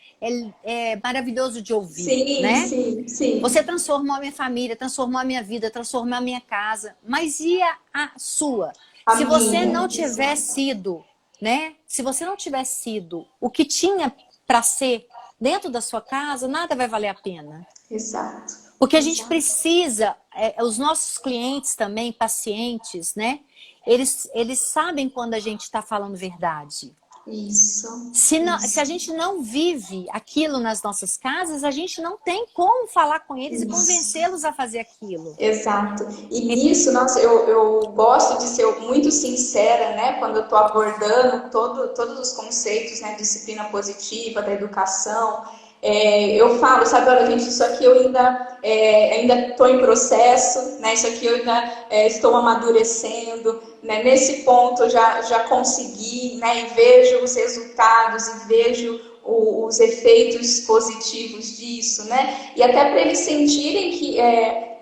B: maravilhoso de ouvir,
A: sim,
B: né?
A: Sim.
B: Você transformou a minha família, transformou a minha vida, transformou a minha casa. Mas e a sua? Se você não tiver sido, né? Se você não tiver sido o que tinha para ser dentro da sua casa, nada vai valer a pena.
A: Exato.
B: Porque a gente precisa, os nossos clientes também, pacientes, né? Eles sabem quando a gente está falando verdade.
A: Isso.
B: Se a gente não vive aquilo nas nossas casas, a gente não tem como falar com eles e convencê-los a fazer aquilo.
A: Exato. E nisso, nossa, eu gosto de ser muito sincera, né? Quando eu estou abordando todos os conceitos, né? Disciplina positiva, da educação. Eu falo, sabe, olha, gente, isso aqui eu ainda estou em processo, né? Isso aqui eu ainda estou amadurecendo, né? Nesse ponto eu já consegui, né? E vejo os resultados e vejo os efeitos positivos disso, né? E até para eles sentirem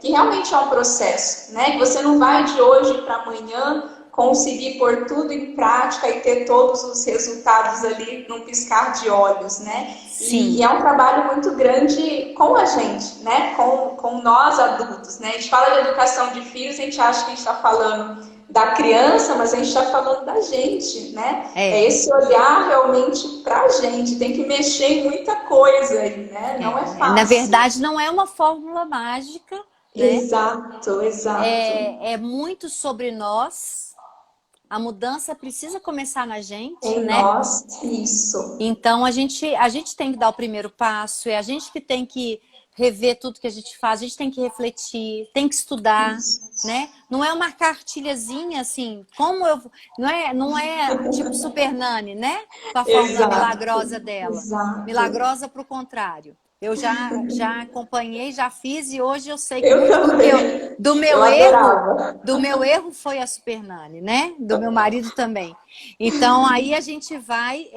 A: que realmente é um processo, né? Que você não vai de hoje para amanhã conseguir pôr tudo em prática e ter todos os resultados ali num piscar de olhos, né?
B: Sim.
A: E é um trabalho muito grande com a gente, né? Com nós adultos, né? A gente fala de educação de filhos, a gente acha que a gente está falando da criança, mas a gente está falando da gente, né? É esse olhar realmente para a gente. Tem que mexer em muita coisa aí, né? Não é fácil.
B: Na verdade, não é uma fórmula mágica, né?
A: Exato, exato.
B: É muito sobre nós. A mudança precisa começar na gente,
A: em
B: né?
A: nós, isso.
B: Então, a gente tem que dar o primeiro passo, é a gente que tem que rever tudo que a gente faz, a gente tem que refletir, tem que estudar, né? Não é uma cartilhazinha assim, como eu... Não é tipo Super Nani, né? Com a fórmula milagrosa dela.
A: Exato.
B: Milagrosa para o contrário. Eu já acompanhei, já fiz e hoje eu sei que
A: eu também.
B: do meu erro foi a Super Nani, né? Do meu marido também. Então aí a gente vai,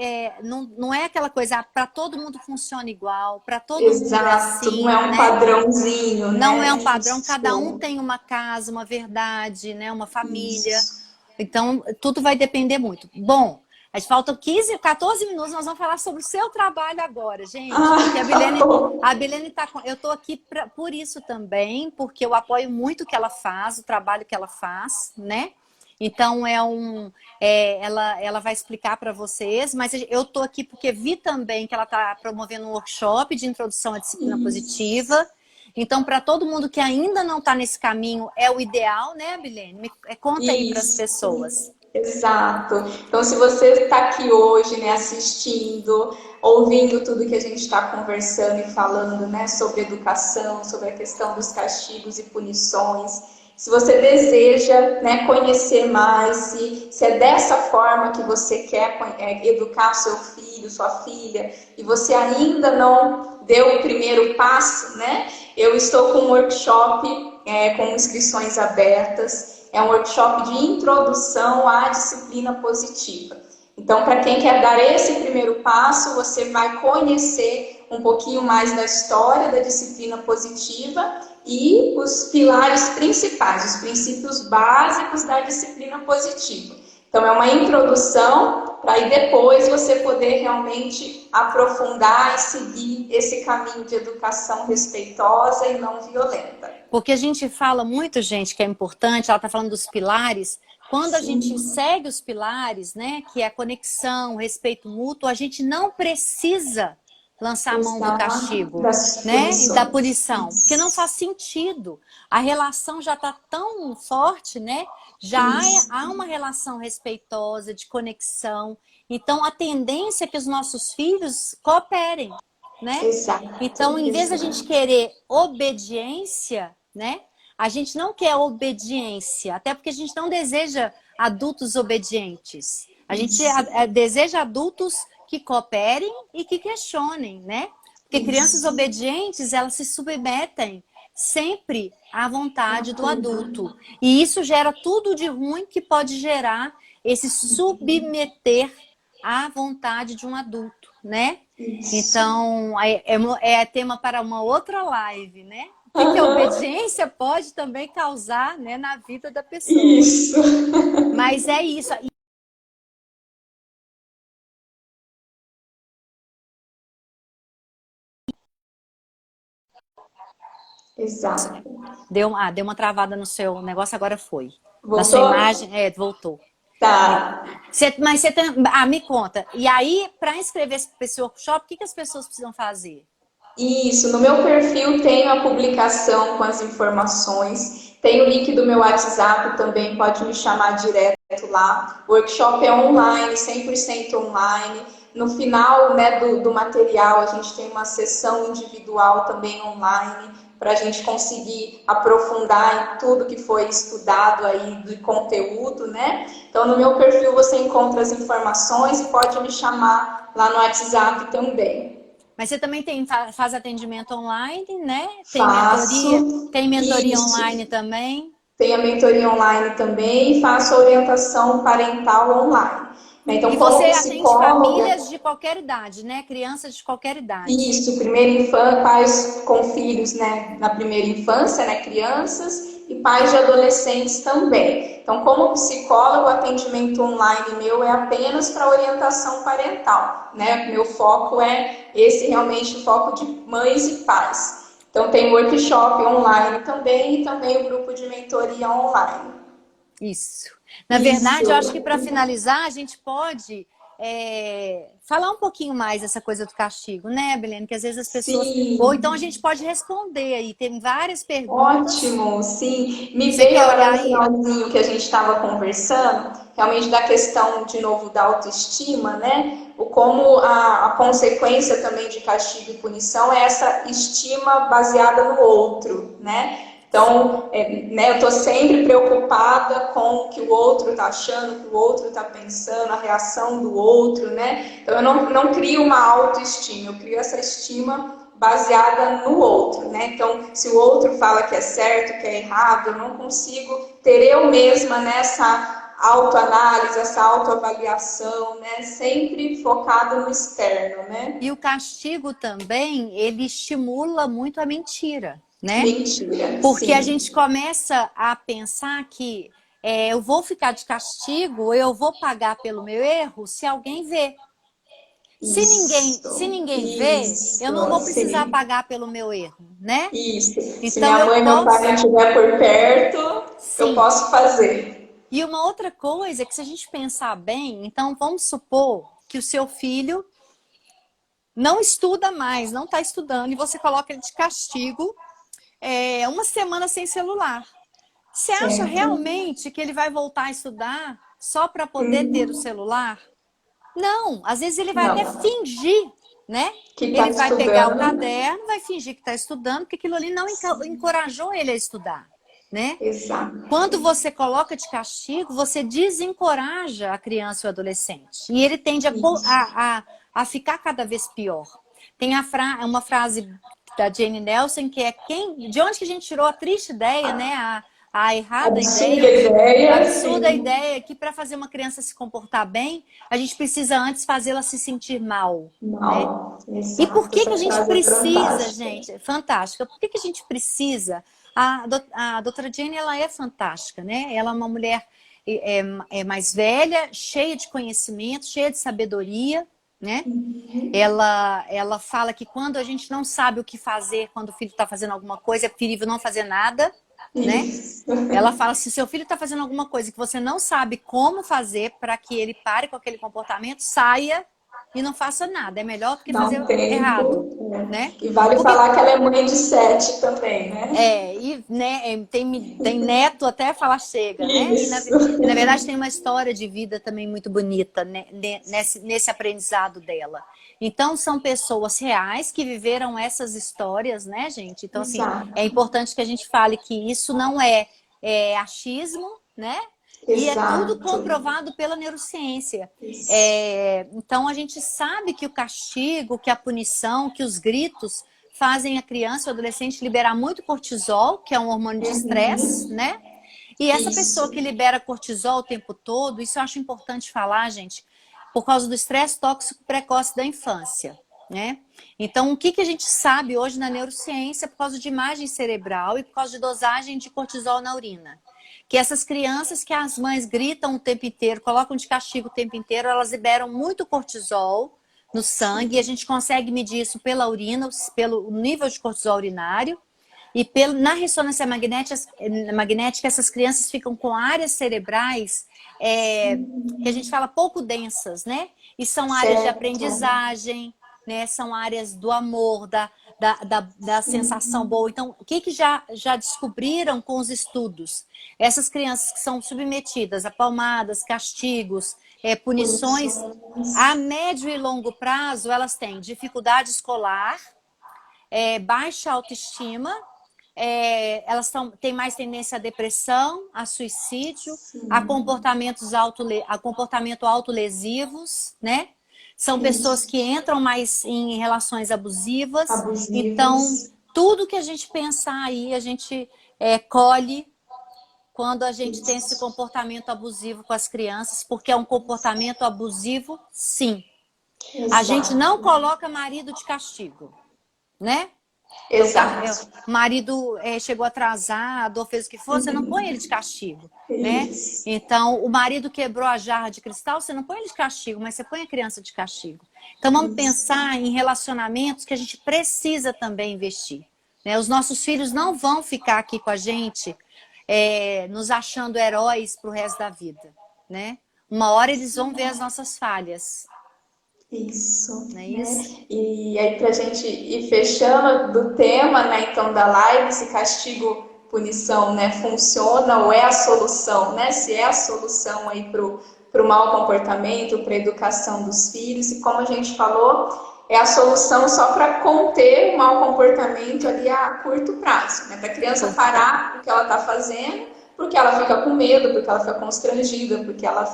B: não é aquela coisa para todo mundo funciona igual, para todo mundo é assim,
A: não é um padrãozinho, né?
B: Não é um padrão, cada um tem uma casa, uma verdade, né? Uma família. Então tudo vai depender muito. Bom, mas faltam 14 minutos, nós vamos falar sobre o seu trabalho agora, gente. Porque a Bilene tá com... Eu tô aqui por isso também, porque eu apoio muito o que ela faz, o trabalho que ela faz, né? Então, ela vai explicar para vocês, mas eu tô aqui porque vi também que ela está promovendo um workshop de introdução à disciplina positiva. Então, para todo mundo que ainda não está nesse caminho, é o ideal, né, Bilene? Conta aí para as pessoas.
A: Exato. Então, se você está aqui hoje, né, assistindo, ouvindo tudo que a gente está conversando e falando, né, sobre educação, sobre a questão dos castigos e punições, se você deseja, né, conhecer mais, se é dessa forma que você quer educar seu filho, sua filha, e você ainda não deu o primeiro passo, né, eu estou com um workshop com inscrições abertas. É um workshop de introdução à disciplina positiva. Então, para quem quer dar esse primeiro passo, você vai conhecer um pouquinho mais da história da disciplina positiva e os pilares principais, os princípios básicos da disciplina positiva. Então, é uma introdução para aí depois você poder realmente aprofundar e seguir esse caminho de educação respeitosa e não violenta.
B: Porque a gente fala muito, gente, que é importante, ela está falando dos pilares. Quando a gente segue os pilares, né, que é a conexão, o respeito mútuo, a gente não precisa lançar a mão do castigo, né, e da punição, porque não faz sentido. A relação já está tão forte, né? Já há uma relação respeitosa, de conexão. Então, a tendência é que os nossos filhos cooperem, né? Então, em vez da gente querer obediência, né? A gente não quer obediência, até porque a gente não deseja adultos obedientes. A gente deseja adultos que cooperem e que questionem, né? Porque crianças obedientes, elas se submetem sempre à vontade do adulto. E isso gera tudo de ruim que pode gerar esse submeter à vontade de um adulto, né? Então, é tema para uma outra live, né? O que a obediência pode também causar, né, na vida da pessoa.
A: Isso.
B: Mas é isso.
A: Exato.
B: Deu uma travada no seu negócio, agora foi.
A: Voltou?
B: Na sua imagem, voltou.
A: Tá.
B: Mas você tem... me conta. E aí, para inscrever-se para esse workshop, o que as pessoas precisam fazer?
A: Isso, no meu perfil tem a publicação com as informações, tem o link do meu WhatsApp também, pode me chamar direto lá. O workshop é online, 100% online. No final, né, do material, a gente tem uma sessão individual também online, para a gente conseguir aprofundar em tudo que foi estudado aí do conteúdo, né? Então, no meu perfil você encontra as informações e pode me chamar lá no WhatsApp também.
B: Mas você também faz atendimento online, né? Tem
A: Faço,
B: mentoria
A: isso.
B: online também?
A: Tem a mentoria online também e faço orientação parental online. Então,
B: e
A: como
B: você
A: psicóloga,
B: atende famílias de qualquer idade, né? Crianças de qualquer idade.
A: Isso, primeira infância, pais com filhos, né, na primeira infância, né, crianças, e pais de adolescentes também. Então, como psicólogo, o atendimento online meu é apenas para orientação parental, né? Meu foco é esse realmente o foco de mães e pais. Então, tem workshop online também e também o grupo de mentoria online.
B: Isso. Na verdade,
A: Isso.
B: eu acho que para finalizar, a gente pode falar um pouquinho mais dessa coisa do castigo, né, Belene? Que às vezes as pessoas... Ou
A: Sim.
B: então a gente pode responder aí. Tem várias perguntas.
A: Ótimo, sim. Me
B: Você
A: veio
B: quer
A: agora
B: olhar
A: no
B: aí?
A: finalzinho que a gente estava conversando, realmente da questão, de novo, da autoestima, né? O como a consequência também de castigo e punição é essa estima baseada no outro, né? Então, né, eu estou sempre preocupada com o que o outro está achando, o que o outro está pensando, a reação do outro, né? Então, eu não crio uma autoestima, eu crio essa estima baseada no outro, né? Então, se o outro fala que é certo, que é errado, eu não consigo ter eu mesma nessa autoanálise, essa autoavaliação, né? Sempre focada no externo, né?
B: E o castigo também, ele estimula muito a mentira, né?
A: Mentira,
B: Porque a
A: sim.
B: gente começa a pensar que eu vou ficar de castigo, eu vou pagar pelo meu erro se alguém vê. Se ninguém vê, eu não vou precisar
A: Sim.
B: pagar pelo meu erro, né?
A: Isso. Se
B: Então
A: minha
B: eu
A: mãe e meu pai não
B: posso,
A: estiver por perto, eu
B: sim.
A: posso fazer.
B: E uma outra coisa é que se a gente pensar bem, então vamos supor que o seu filho não estuda mais, não está estudando, e você coloca ele de castigo uma semana sem celular. Você acha
A: Certo?
B: realmente que ele vai voltar a estudar só para poder ter o celular? Não, às vezes ele vai até
A: Não.
B: fingir, né?
A: Que tá
B: Ele vai pegar o
A: estudando.
B: caderno, vai fingir que está estudando, porque aquilo ali não encorajou ele a estudar, né? Quando
A: Exato.
B: você coloca de castigo, você desencoraja a criança ou o adolescente. E ele tende
A: Isso.
B: a ficar cada vez pior. Tem uma frase da Jane Nelson que é de onde que a gente tirou a triste ideia, né? A errada
A: Absurda
B: ideia, a
A: ideia,
B: absurda
A: sim.
B: ideia que para fazer uma criança se comportar bem, a gente precisa antes fazê-la se sentir mal, né?
A: Não,
B: E por
A: exato.
B: que que
A: Essa
B: a gente
A: frase é
B: precisa,
A: fantástica.
B: gente? Fantástica. Por que que a gente precisa? A doutora Jane, ela é fantástica, né? Ela é uma mulher mais velha, cheia de conhecimento, cheia de sabedoria, né? Ela fala que quando a gente não sabe o que fazer quando o filho está fazendo alguma coisa, é preferível não fazer nada, né?
A: Isso.
B: Ela fala, se seu filho está fazendo alguma coisa que você não sabe como fazer para que ele pare com aquele comportamento, saia e não faça nada. É melhor do que
A: Dá
B: fazer
A: um
B: errado,
A: tempo.
B: né?
A: E vale
B: Porque
A: falar que ela é mãe de 7 também, né?
B: e né, tem neto até falar chega, né?
A: Isso.
B: E na verdade tem uma história de vida também muito bonita, né, nesse aprendizado dela. Então são pessoas reais que viveram essas histórias, né, gente? Então assim, é
A: Exato.
B: importante que a gente fale que isso não é achismo, né? E é tudo
A: Exato.
B: comprovado pela neurociência.
A: Isso.
B: Então a gente sabe que o castigo, que a punição, que os gritos fazem a criança ou adolescente liberar muito cortisol, que é um hormônio de estresse,
A: Uhum.
B: né? E essa pessoa que
A: Isso.
B: libera cortisol o tempo todo, isso eu acho importante falar, gente, por causa do estresse tóxico precoce da infância, né? Então, o que a gente sabe hoje na neurociência por causa de imagem cerebral e por causa de dosagem de cortisol na urina? Que essas crianças que as mães gritam o tempo inteiro, colocam de castigo o tempo inteiro, elas liberam muito cortisol no sangue, e a gente consegue medir isso pela urina, pelo nível de cortisol urinário, e na ressonância magnética, essas crianças ficam com áreas cerebrais que a gente fala pouco densas, né? E são áreas de
A: Certo.
B: aprendizagem, né? São áreas do amor, da sensação boa. Então, o que já descobriram com os estudos? Essas crianças que são submetidas a palmadas, castigos, punições, a
A: Punições.
B: médio e longo prazo, elas têm dificuldade escolar, baixa autoestima, elas têm mais tendência à depressão, a suicídio, a comportamento autolesivos, né? São pessoas que
A: Isso.
B: entram mais em relações abusivas. Então,
A: Abusivos.
B: tudo que a gente pensar aí, a gente colhe quando a gente tem esse
A: Isso.
B: comportamento abusivo com as crianças, porque é um comportamento abusivo, sim. A gente não
A: Exato.
B: coloca marido de castigo, né? Então,
A: Exato.
B: o marido chegou atrasado ou fez o que for, você não põe ele de castigo, né?
A: Isso.
B: Então, o marido quebrou a jarra de cristal, você não põe ele de castigo, mas você põe a criança de castigo. Então, vamos pensar em relacionamentos que a gente precisa também investir, né? Os nossos filhos não vão ficar aqui com a gente nos achando heróis para o resto da vida, né? Uma hora eles vão ver as nossas falhas,
A: Isso,
B: não é
A: né?
B: isso?
A: E aí, para a gente ir fechando do tema, né, então, da live, se castigo, punição, né, funciona ou é a solução, né? Se é a solução aí para o mau comportamento, para a educação dos filhos, e como a gente falou, é a solução só para conter o mau comportamento ali a curto prazo, né? Para a criança parar o que ela está fazendo, porque ela fica com medo, porque ela fica constrangida, porque ela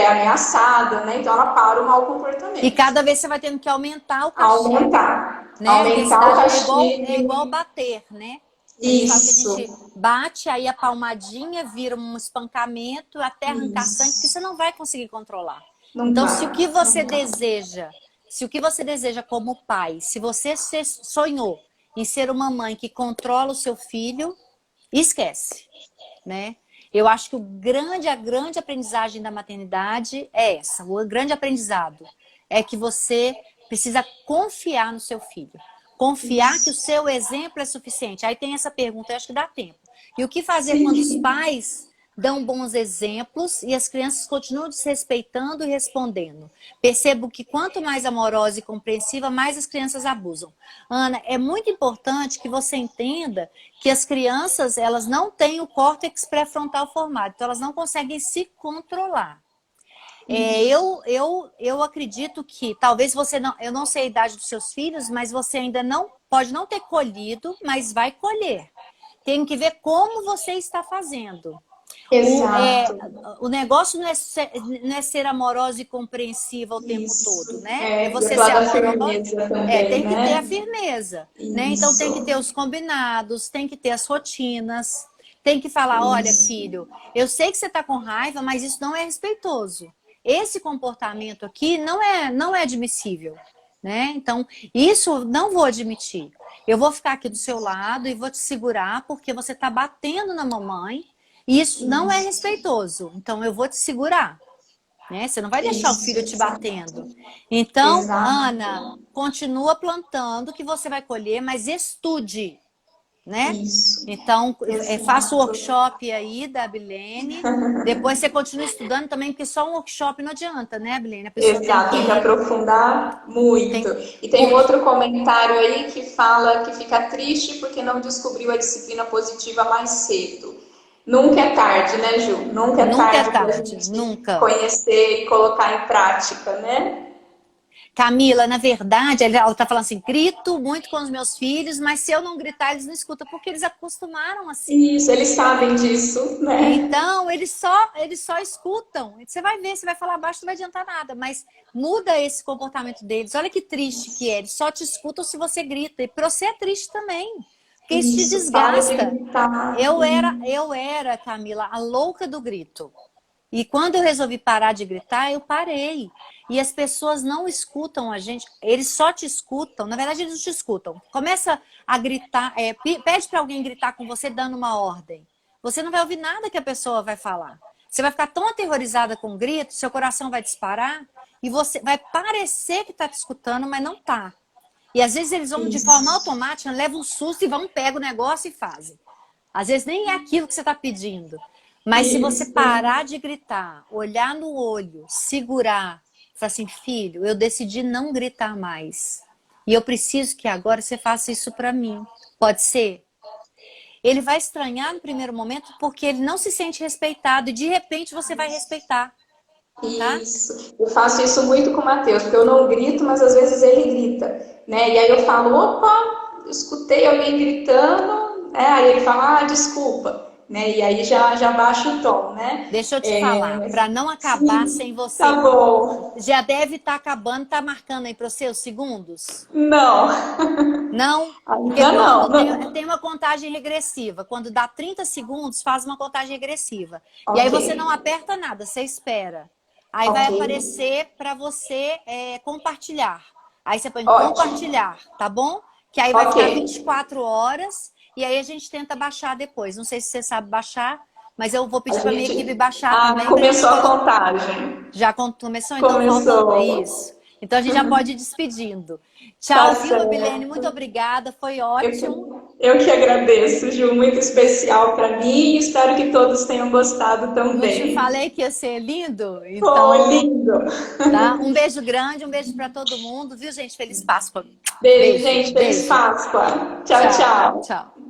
A: é ameaçada, né? Então ela para o mau
B: E
A: comportamento.
B: cada vez você vai tendo que aumentar o castigo,
A: Aumentar.
B: né?
A: Aumentar o
B: Intensidade é igual
A: castigo.
B: bater, né? A gente fala que a
A: Isso.
B: gente bate, aí a palmadinha vira um espancamento até arrancar sangue, porque
A: Isso.
B: você não vai conseguir controlar.
A: Não
B: Então,
A: vai. Não vai.
B: se o que você deseja como pai, se você sonhou em ser uma mãe que controla o seu filho, esquece, né? Eu acho que a grande aprendizagem da maternidade é essa. O grande aprendizado é que você precisa confiar no seu filho. Confiar que o
A: Isso.
B: seu exemplo é suficiente. Aí tem essa pergunta, eu acho que dá tempo. E o que fazer quando os
A: Sim.
B: pais dão bons exemplos e as crianças continuam desrespeitando e respondendo? Percebo que quanto mais amorosa e compreensiva, mais as crianças abusam. Ana, é muito importante que você entenda que as crianças, elas não têm o córtex pré-frontal formado, então elas não conseguem se controlar.
A: Isso.
B: Eu acredito que talvez você não, eu não sei a idade dos seus filhos, mas você ainda não pode não ter colhido, mas vai colher. Tem que ver como você está fazendo.
A: Exato.
B: O negócio não é ser amorosa e compreensiva o tempo todo,
A: Isso.
B: né? É
A: É, ia
B: você
A: falar
B: ser
A: da
B: amorosa,
A: firmeza também,
B: tem que ter a
A: né?
B: firmeza, né? Então tem que ter
A: Isso.
B: os combinados, tem que ter as rotinas, tem que falar, olha,
A: Isso.
B: filho, eu sei que você está com raiva, mas isso não é respeitoso. Esse comportamento aqui não é admissível, né? Então, isso não vou admitir. Eu vou ficar aqui do seu lado e vou te segurar porque você está batendo na mamãe e isso não é
A: Isso.
B: respeitoso. Então, eu vou te segurar, né? Você não vai deixar o
A: Isso.
B: filho te batendo.
A: Exato.
B: Então, Ana,
A: Exato.
B: continua plantando que você vai colher, mas estude, né?
A: Isso.
B: Então, faça o
A: Exato.
B: workshop aí da Bilene. Depois você continua estudando também, porque só um workshop não adianta, né, Bilene? A pessoa tem
A: Exato, tem que
B: que...
A: aprofundar muito.
B: Tem,
A: E tem um
B: porque
A: outro comentário aí que fala que fica triste porque não descobriu a disciplina positiva mais cedo. Nunca é tarde, né, Ju? Nunca é
B: nunca é
A: tarde para a
B: tarde,
A: gente
B: nunca.
A: conhecer e colocar em prática, né?
B: Camila, na verdade, ela está falando assim, grito muito com os meus filhos, mas se eu não gritar, eles não escutam, porque eles acostumaram assim.
A: Isso, eles sabem disso, né?
B: Então, eles só escutam. Você vai ver, você vai falar baixo, não vai adiantar nada, mas muda esse comportamento deles. Olha que triste que é, eles só te escutam se você grita. E para você é triste também, porque isso te
A: Isso, para de
B: desgasta.
A: gritar.
B: Eu era, Camila, a louca do grito. E quando eu resolvi parar de gritar, eu parei. E as pessoas não escutam a gente, eles só te escutam. Na verdade, eles não te escutam. Começa a gritar, pede para alguém gritar com você dando uma ordem. Você não vai ouvir nada que a pessoa vai falar. Você vai ficar tão aterrorizada com o grito, seu coração vai disparar e você vai parecer que está te escutando, mas não está. E às vezes eles vão de forma
A: Isso,
B: automática, levam um susto e vão, pegam o negócio e fazem. Às vezes nem é aquilo que você está pedindo. Mas se você
A: isso,
B: parar de gritar, olhar no olho, segurar, falar assim, filho, eu decidi não gritar mais. E eu preciso que agora você faça isso para mim. Pode ser? Ele vai estranhar no primeiro momento porque ele não se sente respeitado e de repente você vai respeitar, tá?
A: isso. Eu faço isso muito com o Matheus, porque eu não grito, mas às vezes ele grita, né? E aí eu falo, opa, eu escutei alguém gritando, né? Aí ele fala, ah, desculpa, né? E aí já baixa o tom, né?
B: Deixa eu te falar,
A: Mas,
B: para não acabar sem
A: sim, tá
B: você.
A: bom.
B: Já deve estar acabando, tá marcando aí para você os segundos?
A: Não,
B: Não, porque
A: ainda não,
B: quando
A: não.
B: tem uma contagem regressiva, quando dá 30 segundos, faz uma contagem regressiva. E aí
A: Ok,
B: você não aperta nada, você espera. Aí vai
A: ok,
B: aparecer para você compartilhar. Aí você põe
A: ótimo.
B: compartilhar, tá bom? que aí vai ficar
A: Ok.
B: 24 horas, e aí a gente tenta baixar depois. Não sei se você sabe baixar, mas eu vou
A: A
B: pedir para minha equipe
A: gente...
B: baixar
A: Ah,
B: também, para a gente
A: começou a
B: colocar.
A: contagem.
B: Já começou? Então falta
A: Começou.
B: isso. Então a gente já pode ir despedindo.
A: Tá
B: Tchau, viu, Abilene? Muito
A: certo.
B: obrigada, foi
A: Eu
B: ótimo.
A: que, eu que agradeço, Ju, muito especial para mim e espero que todos tenham gostado
B: Não te
A: também.
B: falei que ia ser lindo?
A: Foi
B: Então,
A: lindo.
B: tá? Um beijo grande, um beijo para todo mundo, viu, gente? Feliz Páscoa.
A: Beijo,
B: Beijo,
A: gente. Feliz
B: beijo.
A: Páscoa. Tchau,
B: Tchau,
A: tchau.
B: tchau.